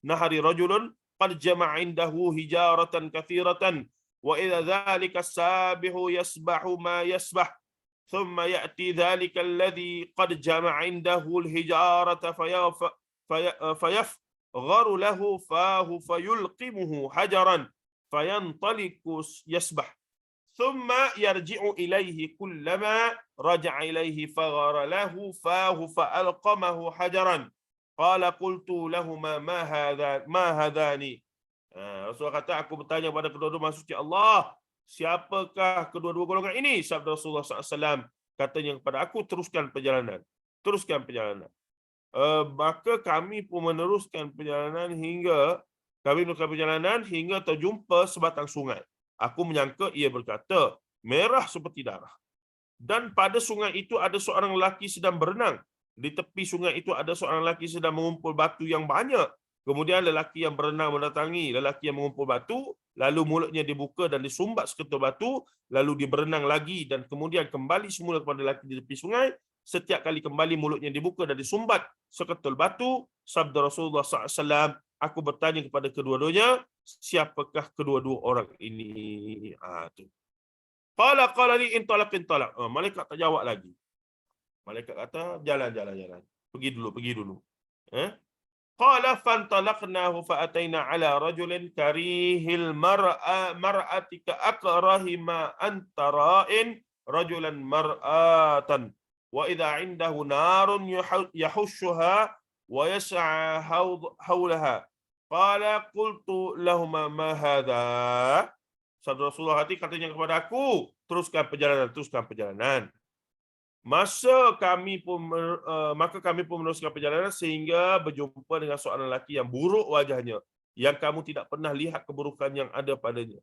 nahari rajulun qad jama'a indahu hijaratan kathiratan wa idza dhalika sabihu yasbahu ma yasbah thumma ya'ti dhalika alladhi qad jama'a indahu alhijarata fayafgharu lahu fahu fayulqimuhu hajaran fayantaliqu yasbah thumma yarji'u ilaihi kullama raja'a ilaihi faghara lahu fahu fa'alqamahu hajaran. Qala qultu lahuma ma hadhani. Rasulullah kata, aku bertanya pada kedua-dua makhluk suci Allah, siapakah kedua-dua golongan ini? Sabda Rasulullah SAW, katanya kepada aku, teruskan perjalanan. Teruskan perjalanan. Maka kami pun meneruskan perjalanan hingga terjumpa sebatang sungai. Aku menyangka ia berkata, merah seperti darah. Dan pada sungai itu ada seorang lelaki sedang berenang. Di tepi sungai itu ada seorang lelaki sedang mengumpul batu yang banyak. Kemudian lelaki yang berenang mendatangi lelaki yang mengumpul batu, lalu mulutnya dibuka dan disumbat seketul batu, lalu dia berenang lagi dan kemudian kembali semula kepada lelaki di tepi sungai. Setiap kali kembali mulutnya dibuka dan disumbat seketul batu. Sabda Rasulullah SAW, aku bertanya kepada kedua-duanya, siapakah kedua-dua orang ini? Qala li intalaq. Malaikat tak jawab lagi. Malaikat kata, jalan. Pergi dulu. Qala fantalaqnahu fa'ataina ala rajulin karihil mar'ati ka akrahi ma anta ra'in rajulan mar'atan wa idza 'indahu narun yahushuha wa yas'a hawlaha. Qala qultu lahumā ma hadha. Sabda Rasulullah katanya kepada aku, teruskan perjalanan. Maka kami pun meneruskan perjalanan sehingga berjumpa dengan seorang lelaki yang buruk wajahnya, yang kamu tidak pernah lihat keburukan yang ada padanya.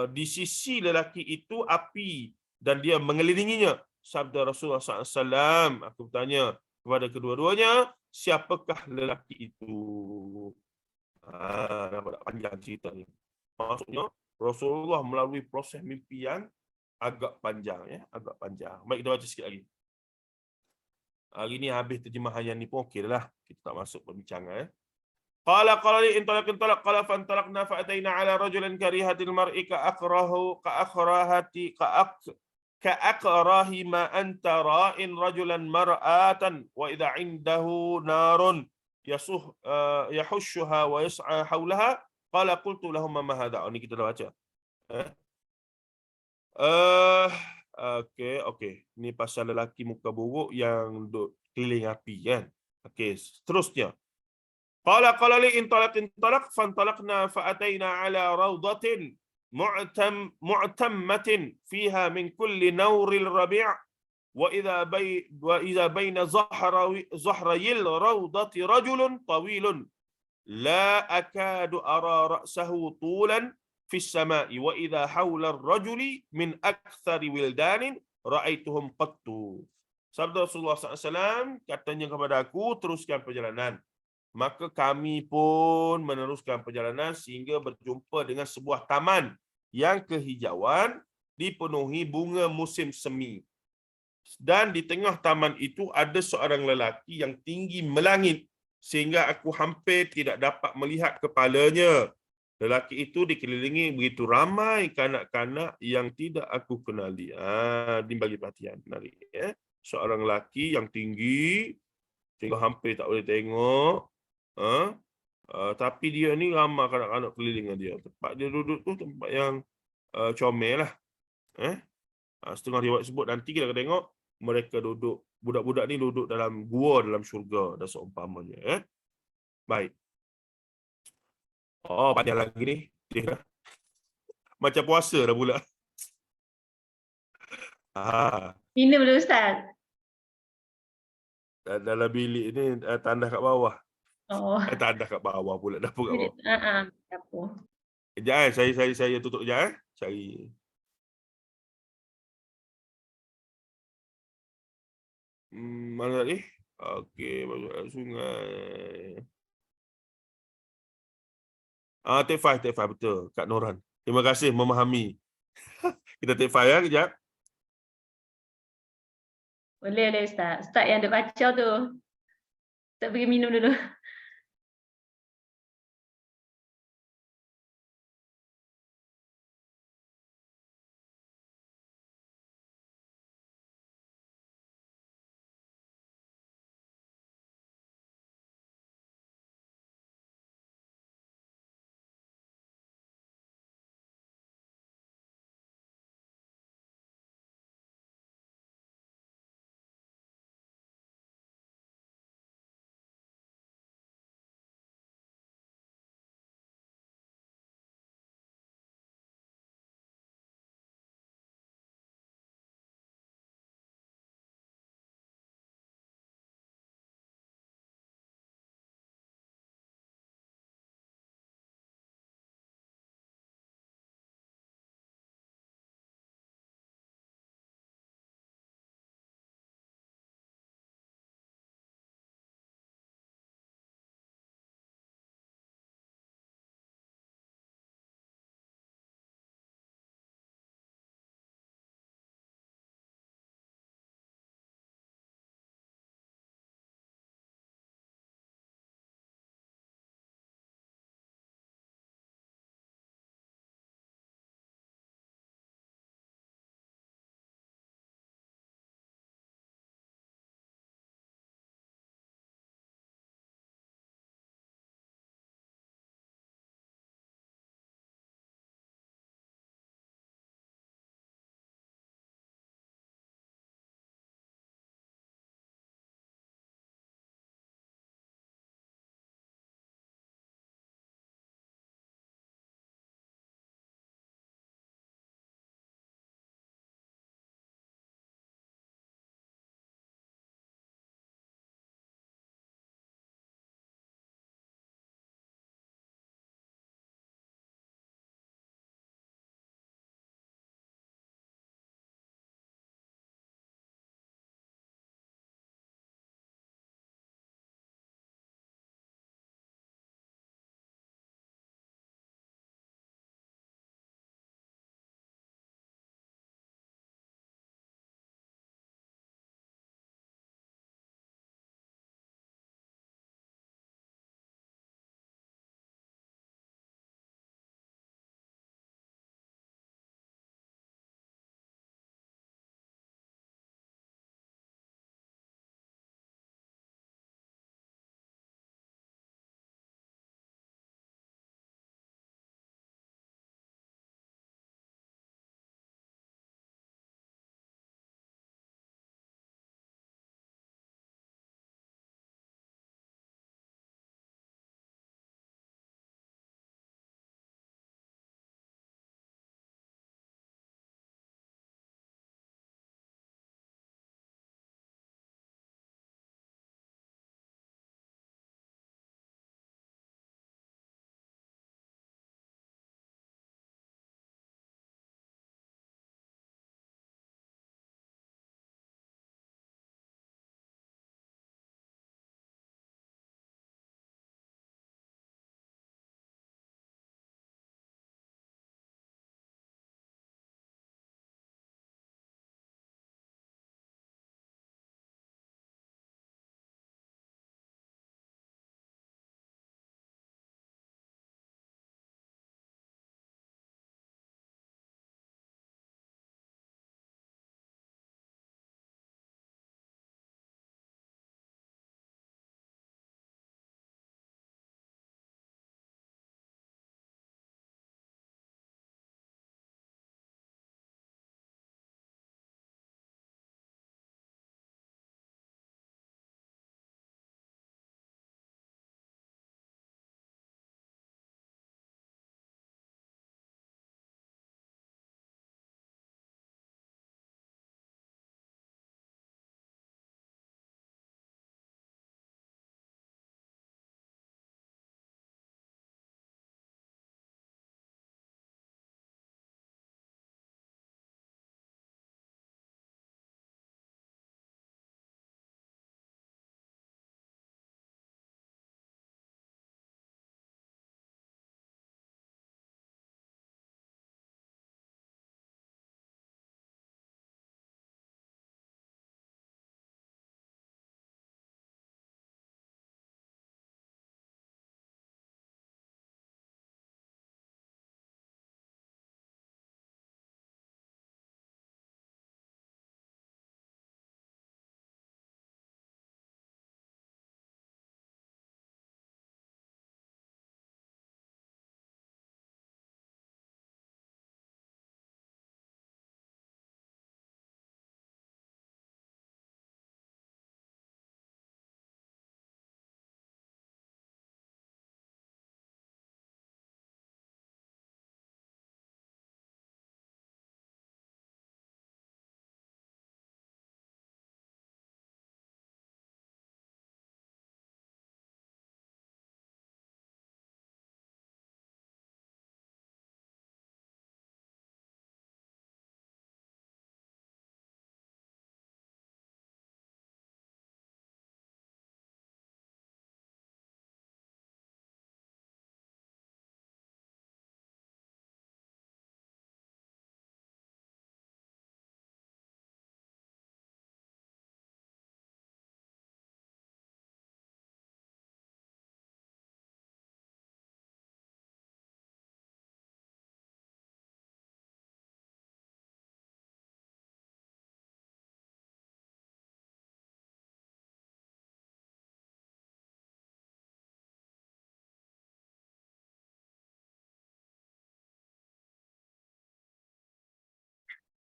Di sisi lelaki itu api dan dia mengelilinginya. Sabda Rasulullah SAW, aku bertanya kepada kedua-duanya, siapakah lelaki itu? Nampak panjang cerita ni. Maksudnya Rasulullah melalui proses mimpi yang agak panjang, agak panjang. Baik, kita baca sikit lagi. Hari ni habis terjemahan yang ni pun okeylah. Kita tak masuk perbincangan. Qala li intalaq qala fantalaqna fa ataina ala rajulin karihatil mar'i ka akrahi ma anta ra'in rajulan mar'atan wa idza 'indahu narun yahushuha wa yas'a hawlaha. Qala qultu lahum ma hadha. Ini kita dah baca. Okey. Ni pasal lelaki muka buruk yang duduk keliling api kan. Okey, seterusnya. Qala li intalaq fantalaqna fa ataina ala rawdatin mu'tammatin fiha min kulli nawril rabi' wa idza baina zahrayil rawdati rajulun tawilun la akadu ara ra'sahu tulan fi samai wa idza haula ar-rajuli min aktsari wildanin ra'aituhum qattu. Sabda Rasulullah SAW, katanya kepada aku, teruskan perjalanan. Maka kami pun meneruskan perjalanan sehingga berjumpa dengan sebuah taman yang kehijauan dipenuhi bunga musim semi. Dan di tengah taman itu ada seorang lelaki yang tinggi melangit sehingga aku hampir tidak dapat melihat kepalanya. Lelaki itu dikelilingi begitu ramai kanak-kanak yang tidak aku kenali. Ini bagi perhatian. Menarik. Seorang lelaki yang tinggi, sehingga hampir tak boleh tengok. Tapi dia ni ramai kanak-kanak keliling dia. Tempat dia duduk tu tempat yang comel lah. Setengah riwayat sebut, nanti kita akan tengok mereka duduk, budak-budak ni duduk dalam gua dalam syurga dan seumpamanya. Baik. Panjang lagi ni. Macam puasa dah pula.
Minum dulu Ustaz.
Dalam bilik ni tandas kat bawah. Tandas kat bawah pula. Dapur kat bawah.
Dapur.
Sekejap saya tutup sekejap. Cari. Mana tadi? Okey, masuk sungai. Take 5 betul Kak Noran. Terima kasih memahami. Kita take 5 ya kejap.
Boleh Ustaz. Ustaz yang duk baca tu. Ustaz pergi minum dulu.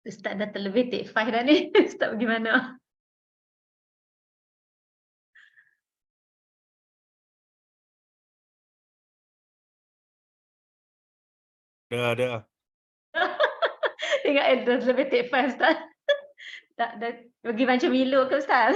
Ustaz dah terlebih take 5 dah ni. Ustaz bagaimana?
Dah.
Tengok dah terlebih take 5 Ustaz. Tak dah pergi macam Milo ke Ustaz?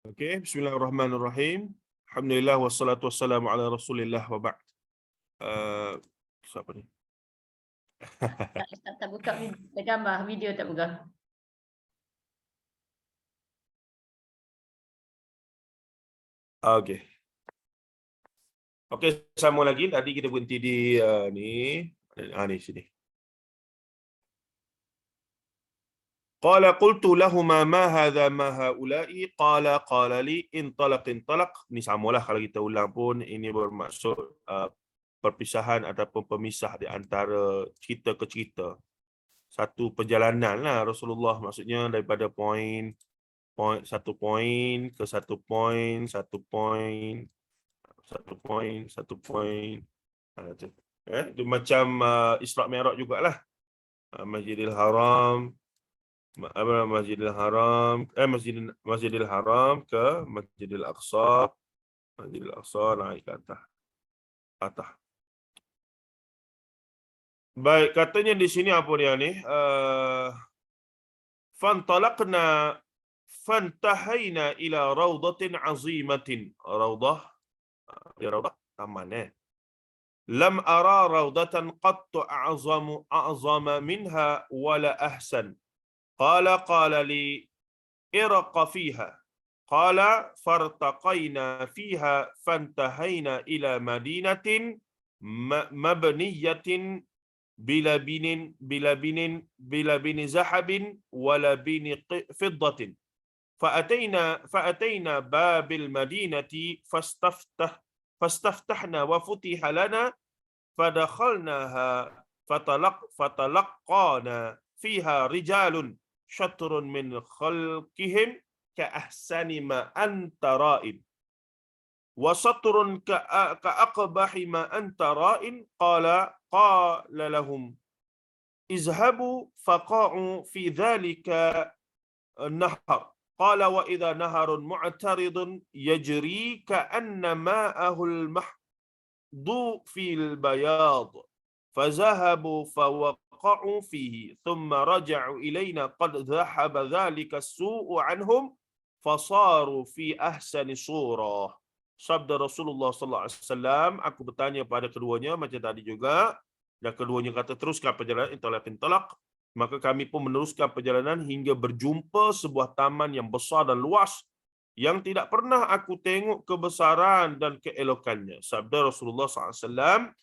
Okey, bismillahirrahmanirrahim. Alhamdulillah wassalatu wassalamu ala Rasulillah wa ba'd. Siapa ni?
Tak buka gambar, video tak buka.
Okey. Okey, sama lagi. Tadi kita berhenti di ni. Ni sini. Qala qultu lahuma ma hadha ma haula'i qala li intalaq. Ni samalah kalau kita ulang pun ini bermaksud perpisahan ataupun pemisah di antara cerita ke cerita. Satu perjalanan lah Rasulullah, maksudnya daripada satu poin ke satu poin. Itu macam Isra Mi'raj jugalah. Masjidil Haram Masjidil Haram ke Masjidil Aqsa. Masjidil Aqsa naik ke atas. Baik, katanya di sini apa dia ni? Fantalaqna fantahayna ila rawdatin azimatin. Rawdah, taman Lam ara rawdatan qattu a'zama minha wala ahsan. Qala li irqa fiha. Qala fartaqayna fiha fantahayna ila madinatin mabniyatin bila bini zahabin wala bini fiddatin. فأتينا باب المدينة فاستفتحنا وفتح لنا فدخلناها فتلقانا فيها رجال شطر من خلقهم كأحسن ما أنت رائن وسطر كأقبح ما أنت رائن. قال لهم اذهبوا فقاعوا في ذلك النهر. قال وإذا نهر معترض يجري كأن ماءه المحض في البياض فذهبوا فوقعوا فيه ثم رجعوا إلينا قد ذهب ذلك السوء عنهم فصاروا في أحسن صورة. Sabda Rasulullah sallallahu alaihi wasallam, aku bertanya pada keduanya macam tadi juga, dan keduanya kata teruskan perjalanan intalaq. Maka kami pun meneruskan perjalanan hingga berjumpa sebuah taman yang besar dan luas yang tidak pernah aku tengok kebesaran dan keelokannya. Sabda Rasulullah SAW,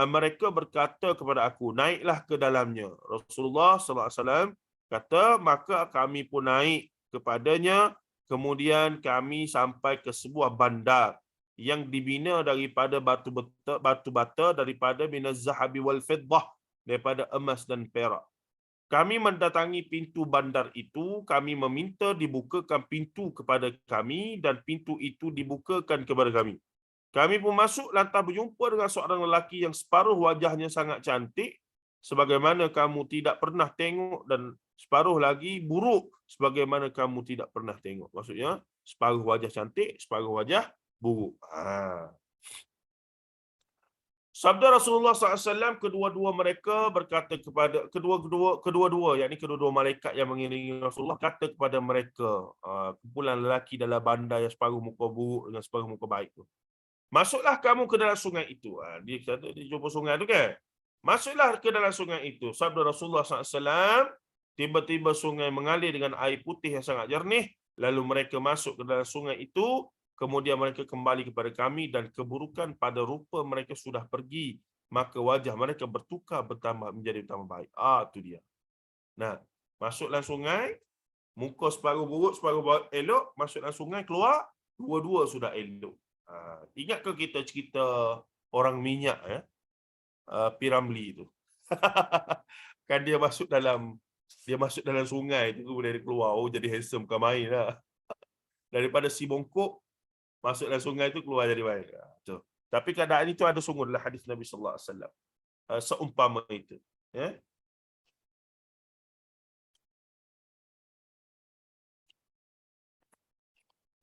mereka berkata kepada aku, naiklah ke dalamnya. Rasulullah SAW kata, maka kami pun naik kepadanya. Kemudian kami sampai ke sebuah bandar yang dibina daripada batu bata, daripada minaz zahabi wal fiddah, daripada emas dan perak. Kami mendatangi pintu bandar itu, kami meminta dibukakan pintu kepada kami dan pintu itu dibukakan kepada kami. Kami pun masuk lantas berjumpa dengan seorang lelaki yang separuh wajahnya sangat cantik sebagaimana kamu tidak pernah tengok, dan separuh lagi buruk sebagaimana kamu tidak pernah tengok. Maksudnya separuh wajah cantik, separuh wajah buruk. Sabda Rasulullah SAW, kedua-dua mereka berkata kepada kedua-dua, yakni kedua-dua malaikat yang mengiringi Rasulullah kata kepada mereka, kumpulan lelaki dalam bandar yang separuh muka buruk dengan separuh muka baik tu, masuklah kamu ke dalam sungai itu. Dia kata dia jumpa sungai tu kan. Masuklah ke dalam sungai itu. Sabda Rasulullah SAW, tiba-tiba sungai mengalir dengan air putih yang sangat jernih. Lalu mereka masuk ke dalam sungai itu. Kemudian mereka kembali kepada kami dan keburukan pada rupa mereka sudah pergi. Maka wajah mereka bertukar menjadi bertambah baik. Itu dia. Nah, masuk dalam sungai, muka separuh buruk, separuh elok, masuk dalam sungai, keluar, Dua-dua sudah elok. Ingat ke kita cerita orang minyak ya? Piramli itu. Kan dia masuk dalam sungai itu, kemudian dia keluar, oh jadi handsome bukan main lah. Daripada si bongkok masuk dalam sungai itu keluar jadi baik. Tapi keadaan itu ada sungguh dalam hadis Nabi sallallahu alaihi wasallam. Seumpama itu, ya.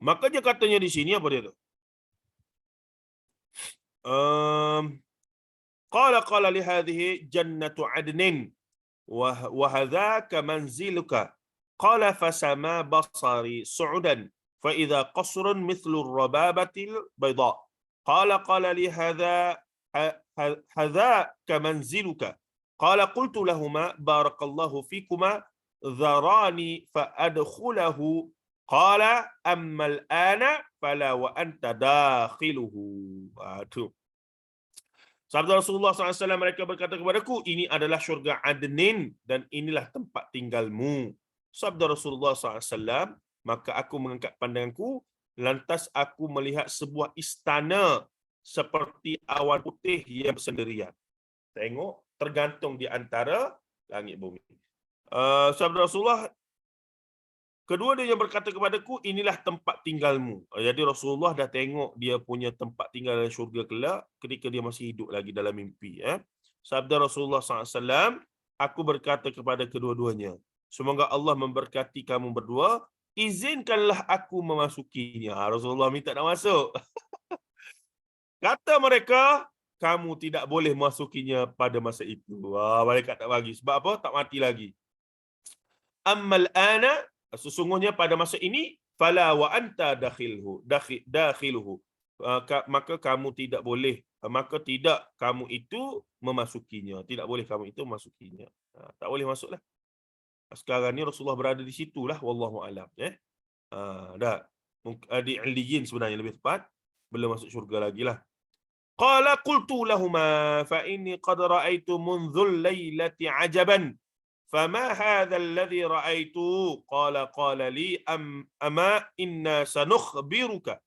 Maka dia katanya di sini apa dia tu? Qala li hadhihi jannatu adnin wa hadhaka manziluka. Qala fasama basari su'udan fa idza qasrun mithlu ar-rababati al-bayda. Qala li hadhaka manziluka. Qala qultu lahumā barakallahu fikuma dharani fa adkhulahu. Qala amma al-ana fala wa anta dakhiluhu. Aduh. Sabda Rasulullah SAW, mereka berkata kepadaku, ini adalah syurga Adnin dan inilah tempat tinggalmu. Sabda Rasulullah SAW, maka aku mengangkat pandanganku, lantas aku melihat sebuah istana seperti awan putih yang bersendirian. Tengok, tergantung di antara langit bumi. Sabda Rasulullah, kedua dia yang berkata kepadaku, inilah tempat tinggalmu. Jadi Rasulullah dah tengok dia punya tempat tinggal dalam syurga kelak ketika dia masih hidup lagi dalam mimpi. Sabda Rasulullah SAW, aku berkata kepada kedua-duanya, semoga Allah memberkati kamu berdua, izinkanlah aku memasukinya. Rasulullah minta nak masuk. Kata mereka, kamu tidak boleh masukinya pada masa itu. Mereka tak bagi. Sebab apa? Tak mati lagi. Ammal ana, sesungguhnya pada masa ini, fala wa anta dakhiluhu. Maka kamu tidak boleh, maka tidak kamu itu memasukinya. Tidak boleh kamu itu memasukinya. Tak boleh masuklah. Sekarang ni Rasulullah berada di situlah, wallahu alam. Dah. Di Illiyin sebenarnya lebih tepat. Belum masuk syurga lagi lah. Qala qultu lahumā fa inni qad ra'aitu mundzul lailati 'ajaban. فما هذا الذي رأيته قال لي أما إنا سنخبرك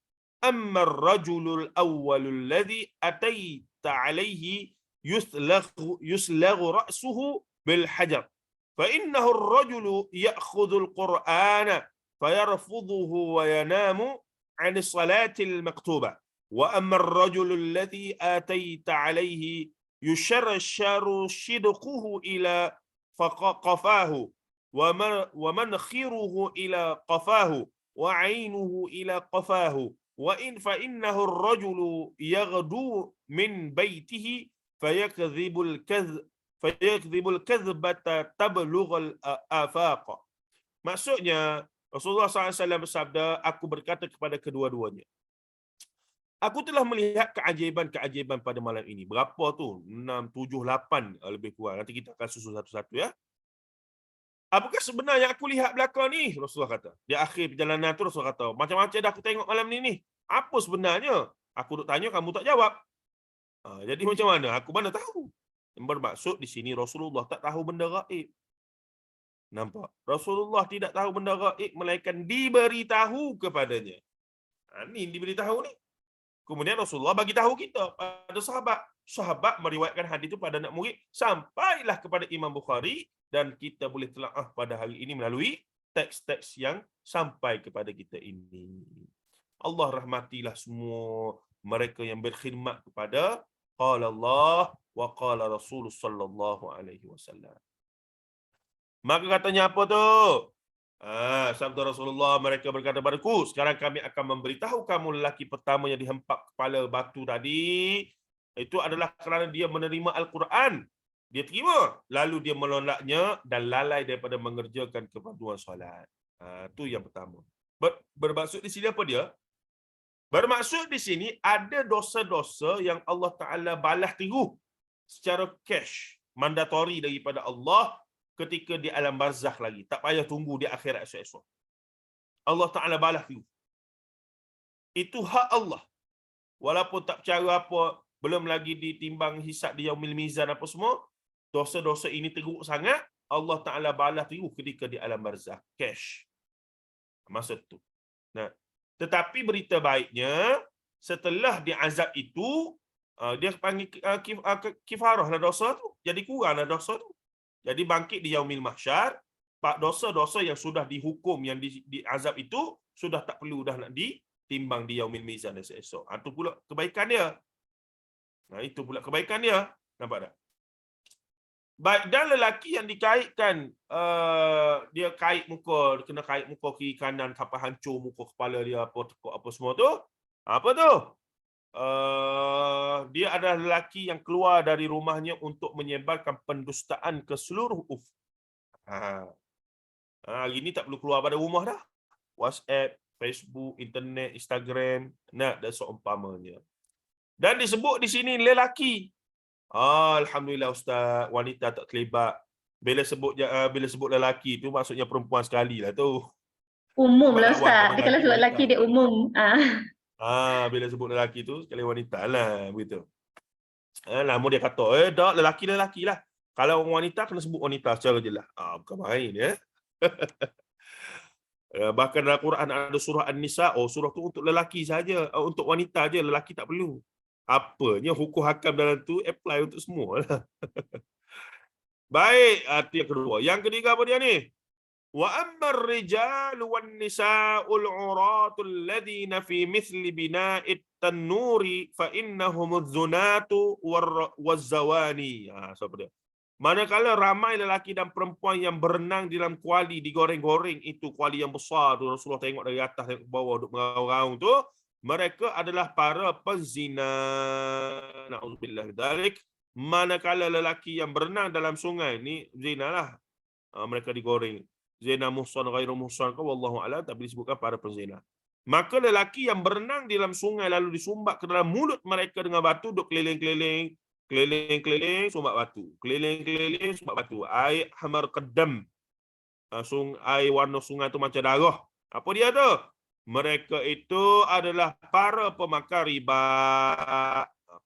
أما الرجل الأول الذي أتيت عليه يسلغ رأسه بالحجر فإنه الرجل يأخذ القرآن فيرفضه وينام عن الصلاة المكتوبة وأما الرجل الذي آتيت عليه يشرشر شدقه إلى فقفاه ومنخره إلى قفاه وعينه إلى قفاه فإنه الرجل يغدو من بيته فيكذب الكذبة تبلغ الآفاق. Maksudnya Rasulullah SAW bersabda, aku berkata kepada kedua-duanya, aku telah melihat keajaiban-keajaiban pada malam ini. Berapa tu? 6, 7, 8 lebih kurang. Nanti kita akan susun satu-satu ya. Apakah sebenarnya aku lihat belakang ni? Rasulullah kata. Di akhir perjalanan tu Rasulullah kata, macam-macam dah aku tengok malam ni. Apa sebenarnya? Aku duk tanya, kamu tak jawab. Jadi macam mana? Aku mana tahu? Yang bermaksud di sini Rasulullah tak tahu benda gaib. Nampak? Rasulullah tidak tahu benda gaib melainkan diberitahu kepadanya. Ni diberitahu ni. Kemudian Rasulullah bagi tahu kita pada sahabat. Sahabat meriwayatkan hadis itu pada anak murid sampailah kepada Imam Bukhari dan kita boleh telaah pada hari ini melalui teks-teks yang sampai kepada kita ini. Allah rahmatilah semua mereka yang berkhidmat kepada qala Allah wa qala Rasulullah sallallahu alaihi wasallam. Maka katanya apa tu? Sabda Rasulullah, mereka berkata padaku, sekarang kami akan memberitahu kamu lelaki pertama yang dihempak kepala batu tadi, itu adalah kerana dia menerima Al-Quran. Dia terima, lalu dia menolaknya dan lalai daripada mengerjakan keperluan solat. Itu yang pertama. Bermaksud di sini apa dia? Bermaksud di sini ada dosa-dosa yang Allah Ta'ala balas teguh secara cash, mandatori daripada Allah ketika di alam barzakh lagi. Tak payah tunggu di akhirat esok-esok. Allah Ta'ala balas teguh. Itu hak Allah. Walaupun tak percaya apa, belum lagi ditimbang hisab di yaumil mizan apa semua, dosa-dosa ini teruk sangat, Allah Ta'ala balas teguh ketika di alam barzakh. Cash. Maksud tu. Nah, Tetapi berita baiknya, setelah diazab itu, dia panggil kifarah dosa tu. Jadi kuranglah dosa tu. Jadi bangkit di yaumil mahsyar, dosa-dosa yang sudah dihukum, yang diazab itu, sudah tak perlu dah nak ditimbang di yaumil mizan esok. Itu pula kebaikan dia. Itu pula kebaikan dia. Nampak tak? Baik, dan lelaki yang dikaitkan, dia kait muka, kena kait muka kiri kanan sampai hancur muka kepala dia, apa tekuk apa semua tu. Apa tu? Dia adalah lelaki yang keluar dari rumahnya untuk menyebarkan pendustaan ke seluruh hari ni tak perlu keluar pada rumah dah. WhatsApp, Facebook, internet, Instagram, dan seumpamanya. Dan disebut di sini lelaki. Alhamdulillah Ustaz, wanita tak terlibat. Bila sebut lelaki tu maksudnya perempuan sekali lah tu.
Umum
Sebab
lah
lawan
Ustaz.
tak
Dia kalau
mengganti
sebut
wanita.
lelaki dia umum.
Bila sebut lelaki tu sekali wanita lah begitu. Namun dia kata, dah lelaki lah. Kalau orang wanita kena sebut wanita secara jelas. Bukan main ya. Bahkan dalam Quran ada surah An-Nisa, surah tu untuk lelaki saja, untuk wanita saja, lelaki tak perlu. Apanya hukum hakam dalam tu apply untuk semua lah. Baik, itu yang kedua. Yang ketiga apa dia ni? Wa ammar rijalu wan nisa'ul uratul ladina fi mithli bina'it tanuri fa innahumuz zunatu wazzawani. Siapa dia? Manakala ramai lelaki dan perempuan yang berenang di dalam kuali digoreng-goreng, itu kuali yang besar tu, Rasulullah tengok dari atas tengok ke bawah duk meraung-raung tu, mereka adalah para penzina. Na'udzubillah dzalik. Manakala lelaki yang berenang dalam sungai ni zina lah, mereka digoreng. Zina muhsan ghairu muhsan ke wallahu a'lam, tapi disebutkan para penzina. Maka lelaki yang berenang di dalam sungai lalu disumbat ke dalam mulut mereka dengan batu, duk keliling-keliling, sumbat batu. Keliling-keliling, sumbat batu. Air hamar kedam. Air warna sungai tu macam darah. Apa dia tu? Mereka itu adalah para pemakan riba.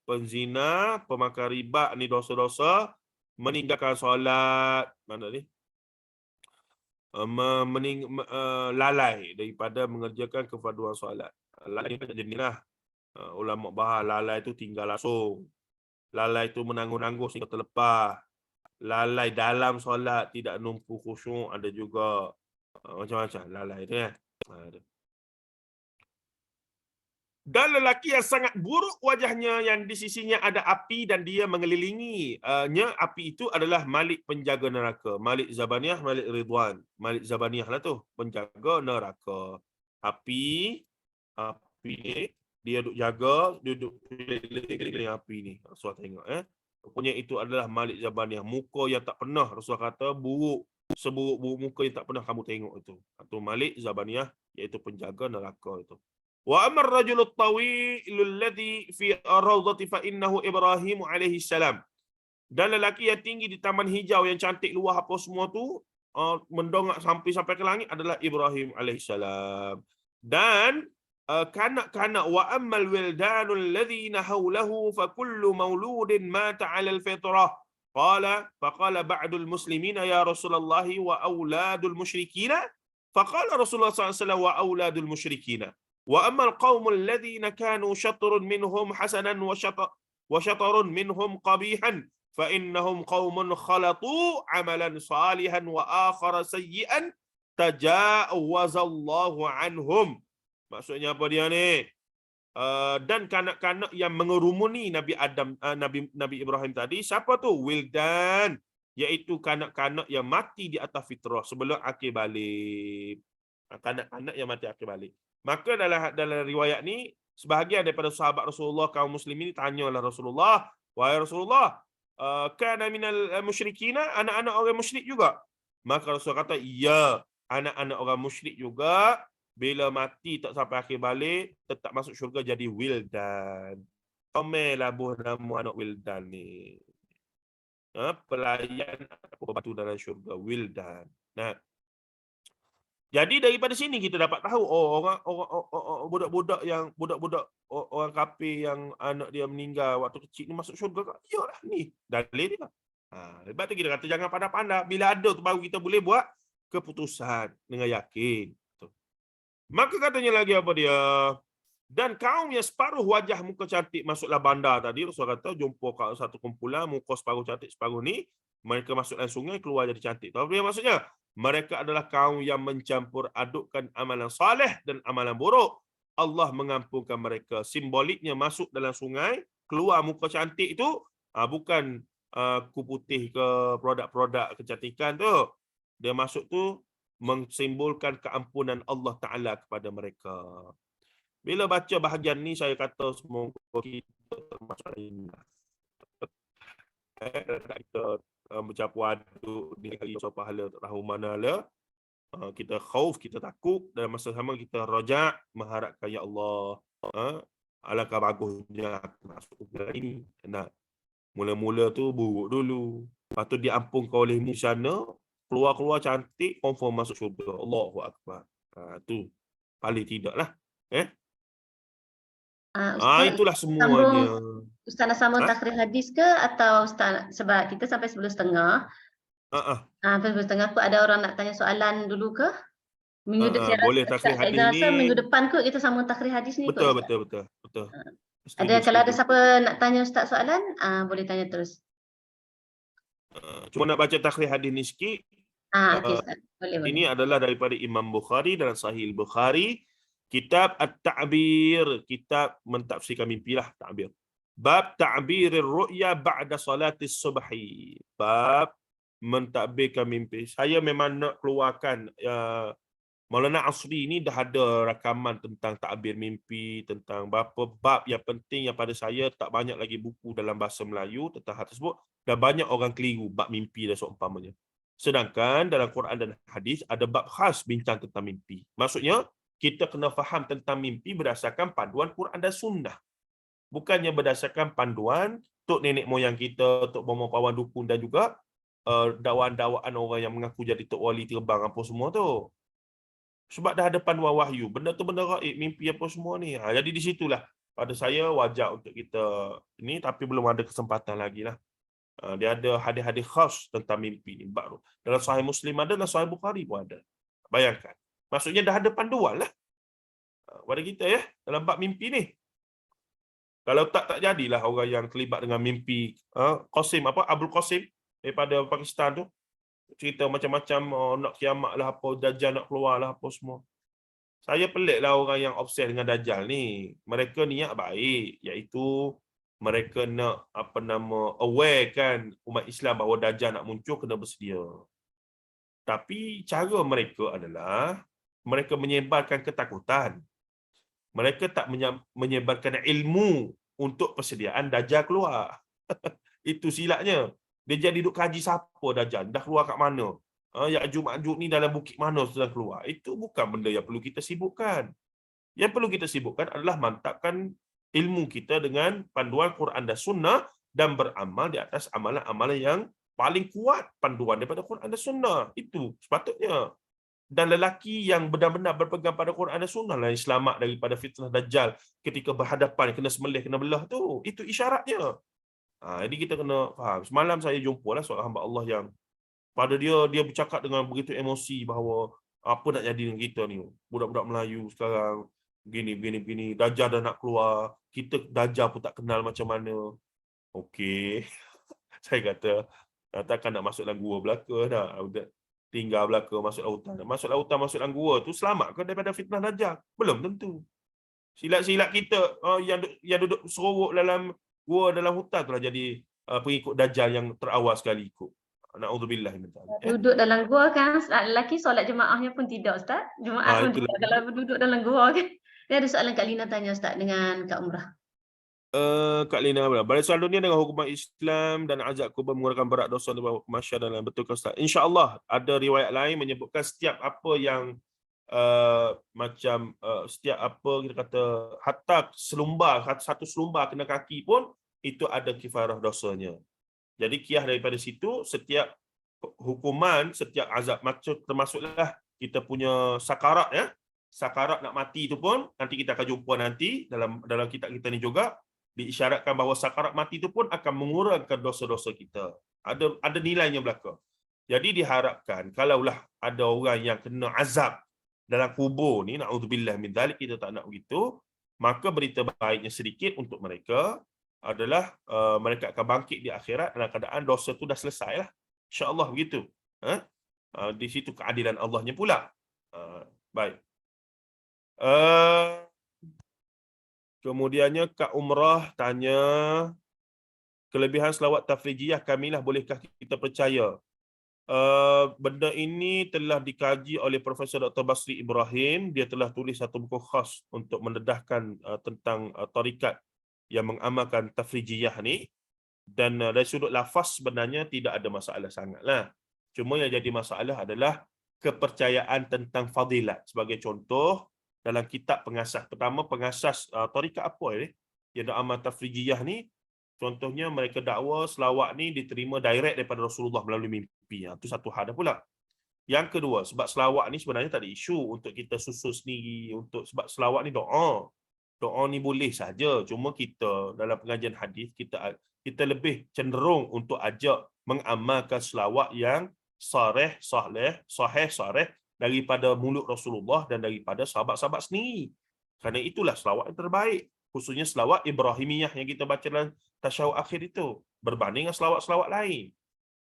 Penzina, pemakan riba ni dosa-dosa. Meninggalkan solat. Mana ni? Lalai daripada mengerjakan kefarduan solat. Lalai banyak jenis lah. Ulama bahas lalai tu tinggal langsung. Lalai tu menangguh-nangguh sehingga terlepas. Lalai dalam solat, tidak numpu khusyuk, ada juga. Macam-macam lalai tu ya. Dan lelaki yang sangat buruk wajahnya, yang di sisinya ada api dan dia mengelilinginya. Api itu adalah Malik penjaga neraka. Malik Zabaniyah, Malik Ridwan. Malik Zabaniyah lah tu, penjaga neraka. Api dia duduk jaga, duduk keliling api ni. Rasulullah tengok rupanya itu adalah Malik Zabaniyah. Muka yang tak pernah, Rasulullah kata, buruk. Seburuk-buruk muka yang tak pernah kamu tengok itu. Itu Malik Zabaniyah, iaitu penjaga neraka itu. Wa amar rajulul tawilul ladzi fi ar-rawdati fa innahu Ibrahim alaihi salam. Dan lelaki yang tinggi di taman hijau yang cantik luah apa semua tu, mendongak sampai ke langit adalah Ibrahim alaihi salam. Dan kanak-kanak wa ammal wildanul ladzina hawlahu fa kullu mauludin mata 'alal fitrah. Faqala ba'dul muslimina ya Rasulullah wa auladul musyrikina. Faqala Rasulullah sallallahu alaihi wasallam wa auladul musyrikina. Wa ammal qaumul ladzina kanu syatrun minhum hasanan wa syatrun minhum qabihan fa innahum qaumun khalatu amalan salihan wa akhara sayyi'an tajawazallahu anhum. Maksudnya apa dia ni? Dan kanak-kanak yang mengerumuni Nabi Adam, Nabi Ibrahim tadi, siapa tu? Wildan, iaitu kanak-kanak yang mati di atas fitrah sebelum akhir balik. Kanak-kanak yang mati akhir balik. Maka dalam riwayat ni, sebahagian daripada sahabat Rasulullah kaum muslimin tanyalah Rasulullah, wahai Rasulullah, kana minal musyrikina, anak-anak orang musyrik juga? Maka Rasul kata, ya, anak-anak orang musyrik juga bila mati tak sampai akhir balik tetap masuk syurga jadi wildan. Omelah buah nama anak wildan ni. Pelayan apa batu dalam syurga, wildan. Nah, jadi daripada sini kita dapat tahu orang budak-budak orang kafir yang anak dia meninggal waktu kecil ni masuk syurga ke? Iyalah ni dalil dia. Lepas tu kita kata jangan pandai-pandai, bila ada tu baru kita boleh buat keputusan dengan yakin. Maka katanya lagi apa dia? Dan kaum yang separuh wajah muka cantik masuklah bandar tadi. Rasul kata jumpa kat satu kumpulan muka separuh cantik separuh ni, mereka masuk dalam sungai keluar jadi cantik. Tahu apa yang maksudnya? Mereka adalah kaum yang mencampur adukkan amalan soleh dan amalan buruk. Allah mengampunkan mereka. Simboliknya masuk dalam sungai, keluar muka cantik itu bukan kup putih ke produk-produk kecantikan tu. Dia masuk tu mensimbolkan keampunan Allah Ta'ala kepada mereka. Bila baca bahagian ni, saya kata semoga kita termasuk ini. Kita bercampur aduk ni kali pahala tahu mana lah. Kita khauf, kita takut, dan masa sama kita rajak mengharapkan ya Allah. Alangkah bagusnya masuk ke ini. Nah, mula-mula tu buruk dulu. Lepas tu diampunkan olehmu sana, keluar-keluar cantik, confirm masuk syurga. Allahu Akbar. Tu paling tidak lah.
Ustaz,
Itulah semuanya.
Ustaz nak sambung takrif hadis ke atau Ustaz, sebab kita sampai 11.30. Sampai 11.30 ada orang nak tanya soalan dulu ke? Minggu depan
boleh takrif hadis ni.
minggu depan kot kita sambung takrif hadis ni.
Betul.
Kalau ada siapa nak tanya Ustaz soalan, boleh tanya terus.
Cuma nak baca takrif hadis ni sikit.
Okey Ustaz. Boleh.
Ini adalah daripada Imam Bukhari dalam Sahih Bukhari. Kitab At-Ta'bir, kitab mentafsirkan mimpi lah, ta'bir. Bab ta'birir ru'ya ba'da salatis subhi. Bab mentadbirkan mimpi. Saya memang nak keluarkan Maulana Asri ni dah ada rakaman tentang takbir mimpi, tentang beberapa bab yang penting yang pada saya tak banyak lagi buku dalam bahasa Melayu tentang hal tersebut, dan banyak orang keliru bab mimpi dan seumpamanya. Sedangkan dalam Quran dan hadis ada bab khas bincang tentang mimpi. Maksudnya kita kena faham tentang mimpi berdasarkan panduan Quran dan Sunnah. Bukannya berdasarkan panduan tok nenek moyang kita, tok bomo pawan dukun, dan juga dakwaan-dakwaan orang yang mengaku jadi tok wali terbang apa semua tu. Sebab dah ada panduan wahyu. Benda tu benda gaib, mimpi apa semua ni. Jadi di situlah pada saya wajar untuk kita ini, tapi belum ada kesempatan lagi lah. Dia ada hadis-hadis khas tentang mimpi ni baru. Dalam Sahih Muslim ada, dalam Sahih Bukhari pun ada. Bayangkan. Maksudnya dah ada panduan lah pada kita ya dalam bab mimpi ni. Kalau tak jadilah orang yang terlibat dengan mimpi. Qasim Abdul Qasim daripada Pakistan tu cerita macam-macam, nak kiamat lah apa, Dajjal nak keluar lah apa semua. Saya pelik lah orang yang obses dengan Dajjal ni. Mereka niat baik, iaitu mereka nak aware kan umat Islam bahawa Dajjal nak muncul, kena bersedia. Tapi cara mereka adalah mereka menyebarkan ketakutan. Mereka tak menyebarkan ilmu untuk persediaan Dajjal keluar. Itu silapnya. Dia jadi duk kaji siapa Dajjal, dah keluar kat mana. Ya'juj ni dalam bukit mana sudah keluar. Itu bukan benda yang perlu kita sibukkan. Yang perlu kita sibukkan adalah mantapkan ilmu kita dengan panduan Quran dan Sunnah, dan beramal di atas amalan-amalan yang paling kuat panduan daripada Quran dan Sunnah. Itu sepatutnya. Dan lelaki yang benar-benar berpegang pada Quran dan Sunnah lah yang selamat daripada fitnah Dajjal ketika berhadapan, kena sembelih, kena belah tu. Itu isyaratnya. Jadi kita kena faham. Semalam saya jumpa lah seorang hamba Allah yang pada dia bercakap dengan begitu emosi bahawa apa nak jadi dengan kita ni. Budak-budak Melayu sekarang begini. Dajjal dah nak keluar. Kita Dajjal pun tak kenal macam mana. Okey. Saya kata, takkan nak masuk dalam gua belaka dah. Tinggal belaka masuk lautan. Masuk lautan, masuk dalam gua tu selamat ke daripada fitnah Dajjal? Belum tentu. Silap-silap kita yang duduk serorok dalam gua, dalam hutan tu lah jadi pengikut Dajjal yang terawal sekali ikut. Na'udzubillah min dzalik.
Duduk dalam gua kan, lelaki solat jemaahnya pun tidak Ustaz. Jemaah pun tidak kalau duduk dalam gua kan. Dia ada soalan Kak Lina tanya Ustaz dengan Kak Umrah.
Kak Lina, pada soal dunia dengan hukuman Islam dan azab kubur mengurangkan berat dosa dan masyarakat dalam betul ke Ustaz? InsyaAllah ada riwayat lain menyebutkan setiap apa yang setiap apa kita kata hatta satu selumbar kena kaki pun itu ada kifarah dosanya. Jadi kiyah daripada situ setiap hukuman, setiap azab macam termasuklah kita punya sakarat ya. Sakarat nak mati itu pun nanti kita akan jumpa nanti dalam kitab kita ni juga diisyaratkan bahawa sakarat mati itu pun akan mengurangkan dosa-dosa kita. Ada nilainya belaka. Jadi diharapkan kalaulah ada orang yang kena azab dalam kubur ni, na'udzubillah min dzalik, kita tak nak begitu, maka berita baiknya sedikit untuk mereka adalah mereka akan bangkit di akhirat dalam keadaan dosa tu dah selesai lah. InsyaAllah begitu. Di situ keadilan Allahnya pula. Baik. Kemudiannya Kak Umrah tanya, kelebihan selawat tafrijiyah kamilah, bolehkah kita percaya? Benda ini telah dikaji oleh Profesor Dr. Basri Ibrahim. Dia telah tulis satu buku khas untuk mendedahkan tentang tarikat yang mengamalkan tafrijiyah ni. Dan dari sudut lafaz sebenarnya tidak ada masalah sangatlah. Cuma yang jadi masalah adalah kepercayaan tentang fadilat. Sebagai contoh, dalam kitab pengasas, pertama pengasas tarikat apa ni yang amal tafrijiyah ni, contohnya mereka dakwa selawat ni diterima direct daripada Rasulullah melalui mimpi. Itu satu hal dah pula. Yang kedua, sebab selawat ni sebenarnya tak ada isu untuk kita susun sendiri, sebab selawat ni doa. Doa ni boleh saja, cuma kita dalam pengajian hadis kita lebih cenderung untuk ajak mengamalkan selawat yang sahih daripada mulut Rasulullah dan daripada sahabat-sahabat sendiri. Kerana itulah selawat yang terbaik, khususnya selawat Ibrahimiyah yang kita baca dalam tasyahud akhir itu, berbanding dengan selawat-selawat lain.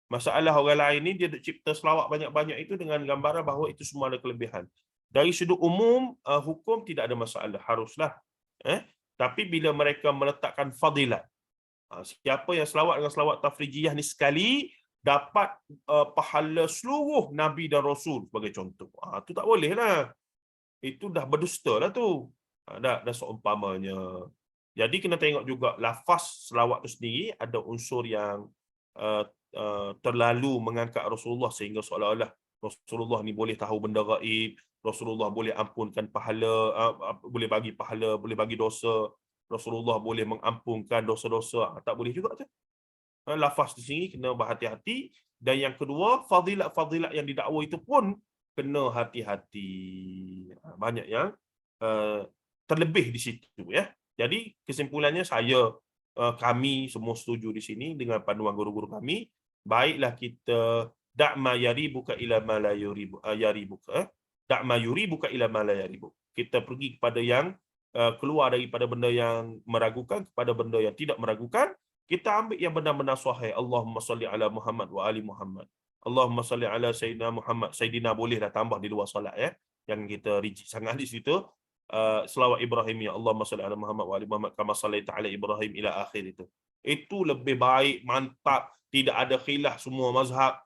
Masalah orang lain ni dia cipta selawat banyak-banyak itu dengan gambaran bahawa itu semua ada kelebihan. Dari sudut umum, hukum tidak ada masalah, haruslah. Tapi bila mereka meletakkan fadilat, siapa yang selawat dengan selawat tafrijiyah ni sekali, dapat pahala seluruh Nabi dan Rasul sebagai contoh. Itu tak boleh lah. Itu dah berdusta lah tu. Dah seumpamanya. Jadi kena tengok juga lafaz selawat tu sendiri ada unsur yang terlalu mengangkat Rasulullah sehingga seolah-olah Rasulullah ni boleh tahu benda gaib, Rasulullah boleh ampunkan pahala, boleh bagi pahala, boleh bagi dosa, Rasulullah boleh mengampunkan dosa-dosa. Tak boleh juga tu. Lafaz di sini kena berhati-hati. Dan yang kedua, fadilat-fadilat yang didakwa itu pun kena hati-hati. Banyak yang terlebih di situ ya. Jadi kesimpulannya kami semua setuju di sini dengan panduan guru-guru kami. Baiklah kita da'ma yaribuka ila ma la yaribuka. Da'ma yuribuka ila ma la yaribuk. Kita pergi kepada yang keluar daripada benda yang meragukan kepada benda yang tidak meragukan. Kita ambil yang benar-benar sahih. Allahumma salli ala Muhammad wa ali Muhammad. Allahumma salli ala Sayyidina Muhammad. Sayyidina bolehlah tambah di luar solat ya. Yang kita rigid sangat di situ. Selawat Ibrahim ya Allahumma salli ala Muhammad wa ali Muhammad kama sallaita ala Ibrahim ila akhir itu. Itu lebih baik, mantap, tidak ada khilaf semua mazhab.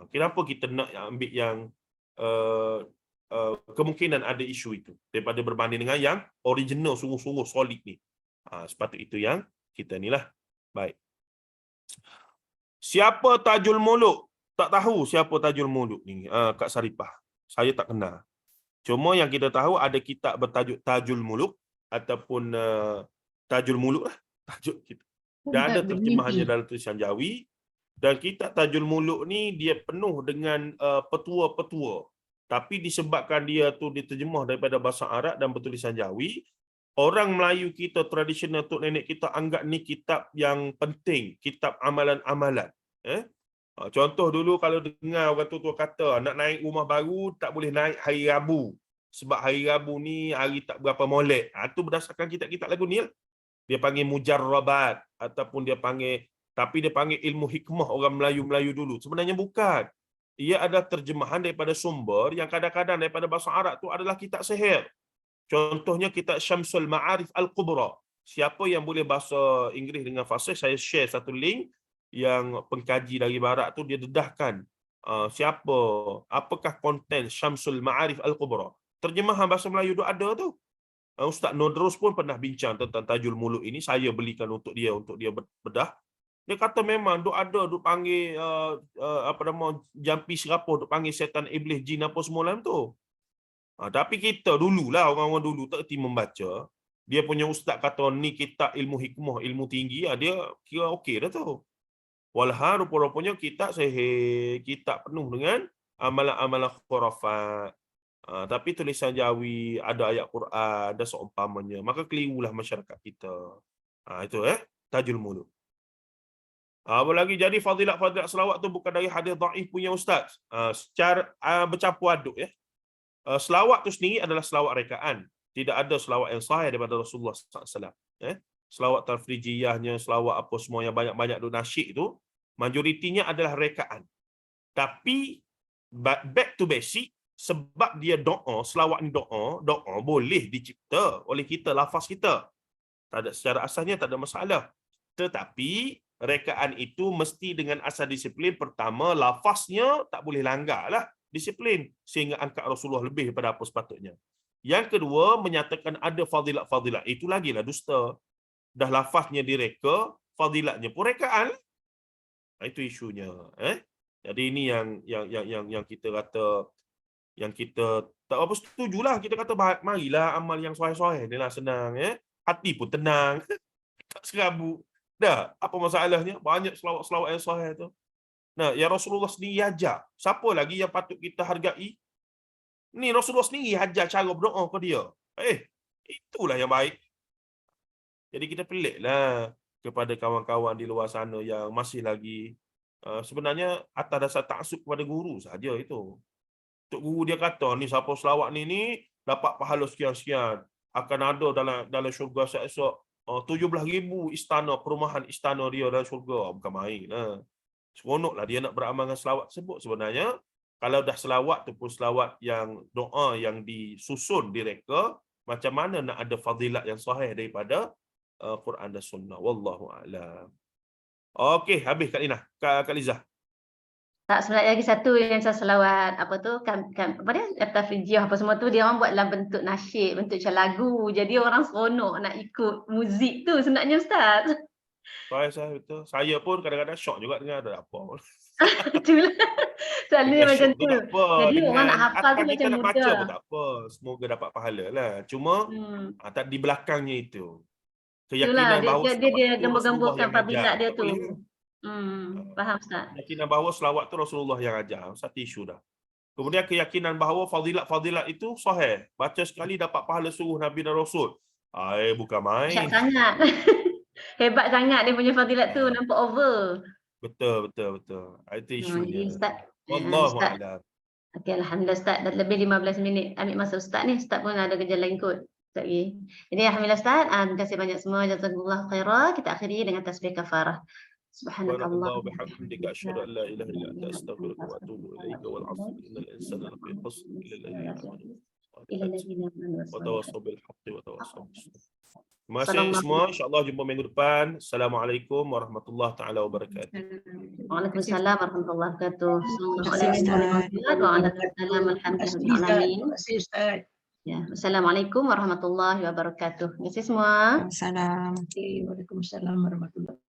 Kenapa kita nak ambil yang kemungkinan ada isu itu daripada berbanding dengan yang original sungguh-sungguh solid ni. Sepatut itu yang kita ni lah. Baik. Siapa Tajul Muluk? Tak tahu siapa Tajul Muluk ni, Kak Saripah. Saya tak kenal. Cuma yang kita tahu ada kitab bertajuk Tajul Muluk ataupun Tajul Muluk lah tajuk kita. Dan ada terjemahannya dalam tulisan Jawi. Dan kitab Tajul Muluk ni dia penuh dengan petua-petua. Tapi disebabkan dia tu diterjemah daripada bahasa Arab dan bertulisan Jawi, orang Melayu kita tradisional tok nenek kita anggap ni kitab yang penting, kitab amalan-amalan. Contoh dulu kalau dengar orang tua kata nak naik rumah baru tak boleh naik hari Rabu. Sebab hari Rabu ni hari tak berapa molek. Itu berdasarkan kitab-kitab lagu ni. Dia panggil mujarrabat ataupun dia panggil, tapi dia panggil ilmu hikmah orang Melayu-Melayu dulu. Sebenarnya bukan. Ia adalah terjemahan daripada sumber yang kadang-kadang daripada bahasa Arab tu adalah kitab sihir. Contohnya kitab Syamsul Ma'arif Al-Kubra. Siapa yang boleh bahasa Inggeris dengan fasih, saya share satu link yang pengkaji dari barat tu dia dedahkan apakah konten Syamsul Ma'arif Al-Kubra. Terjemahan bahasa Melayu tu ada tu. Ustaz Nodros pun pernah bincang tentang Tajul Muluk ini, saya belikan untuk dia bedah. Dia kata memang duk ada, duk panggil jampi serapah, duk panggil setan iblis jin apa semua dalam tu. Tapi kita dululah, orang-orang dulu tak erti membaca. Dia punya ustaz kata ni kitab ilmu hikmah, ilmu tinggi, dia kira okey dah tu. Walhal rupa-rupanya kitab sihir, kitab penuh dengan amalan-amalan khurafat. Tapi tulisan Jawi, ada ayat Quran, ada seumpamanya. Maka kelirulah masyarakat kita. Itu Tajul Muluk. Apa lagi, jadi fadilat-fadilat selawat tu bukan dari hadis dhaif punya ustaz. Secara bercampur aduk ya. selawat tu sendiri adalah selawat rekaan. Tidak ada selawat yang sahih daripada Rasulullah SAW. Selawat tafrijiyahnya, selawat apa semua yang banyak-banyak tu nasyid tu, majoritinya adalah rekaan. Tapi back to basic, sebab dia doa, selawat ni doa boleh dicipta oleh kita, lafaz kita. Tak ada, secara asalnya tak ada masalah. Tetapi rekaan itu mesti dengan asal disiplin. Pertama, lafaznya tak boleh langgar lah disiplin sehingga angkat Rasulullah lebih daripada apa sepatutnya. Yang kedua, menyatakan ada fadilat-fadilat. Itu lagilah dusta. Dah lafaznya direka, fadilatnya pun rekaan. Itu isunya. Jadi ini yang kita kata, yang kita tak apa setujulah. Kita kata marilah amal yang sahih-sahih ni lah, senang. Hati pun tenang. Tak serabut. Dah, apa masalahnya? Banyak selawat-selawat yang sahih tu. Nah, yang Rasulullah sendiri ajar. Siapa lagi yang patut kita hargai? Ni Rasulullah sendiri ajar cara berdoa ke dia. Itulah yang baik. Jadi kita peliklah kepada kawan-kawan di luar sana yang masih lagi sebenarnya atas dasar taksub kepada guru saja itu. Tok guru dia kata ni siapa selawat ni dapat pahala sekian-sekian. Akan ada dalam syurga esok 17,000 istana, perumahan istana dia dalam syurga. Bukan main lah. Seronoklah dia nak beramal dengan selawat tersebut. Sebenarnya kalau dah selawat tu pun selawat yang doa yang disusun direka, macam mana nak ada fadilat yang sahih daripada Quran dan Sunnah. Wallahu a'lam. Okey, habis Kak Lina. Kak Liza.
Tak, sebenarnya lagi satu yang saya selawat apa tu apa dia tafrijiyah apa semua tu dia orang buat dalam bentuk nasyid, bentuk macam lagu. Jadi orang seronok nak ikut muzik tu sebenarnya Ustaz.
Saya betul. Saya pun kadang-kadang syok juga dengar ada apa.
Itulah. Selalunya macam tu. Jadi orang nak hafal tu macam
kita nak baca
mudah.
pun tak apa. Semoga dapat pahala lah. Cuma tak di belakangnya itu. Keyakinan bahawa
dia gembur-gemburkan fadilat dia tu. Faham Ustaz?
Keyakinan bahawa selawat tu Rasulullah yang ajar. Satu isu dah. Kemudian keyakinan bahawa fadilat-fadilat itu sahih. Baca sekali dapat pahala suruh Nabi dan Rasul. Bukan main.
Hebat sangat. Hebat sangat dia punya fadilat tu, nampak over.
Betul. Itu isunya.
Wallahu a'lam. Okey, alhamdulillah Ustaz. Dah lebih 15 minit ambil masa Ustaz ni. Ustaz pun ada kerja lain kot. Jadi alhamdulillah Ustaz. Terima kasih banyak semua. Jazakumullah khairan. Kita akhiri dengan tasbih kafarah. Subhanakallah
wa bihamdika asyhadu an la ilaha illa anta astaghfiruka wa atubu ilaika wal 'asr innal insana lafi khusr illa alladhina amanu wa tawassaw bil haqqi wa tawassaw bis sabr. Terima kasih semua. InsyaAllah jumpa minggu depan. Assalamualaikum warahmatullahi taala wabarakatuh.
Waalaikumsalam warahmatullahi wabarakatuh. Assalamualaikum warahmatullahi wabarakatuh. Terima kasih semua.
Waalaikumsalam warahmatullahi wabarakatuh.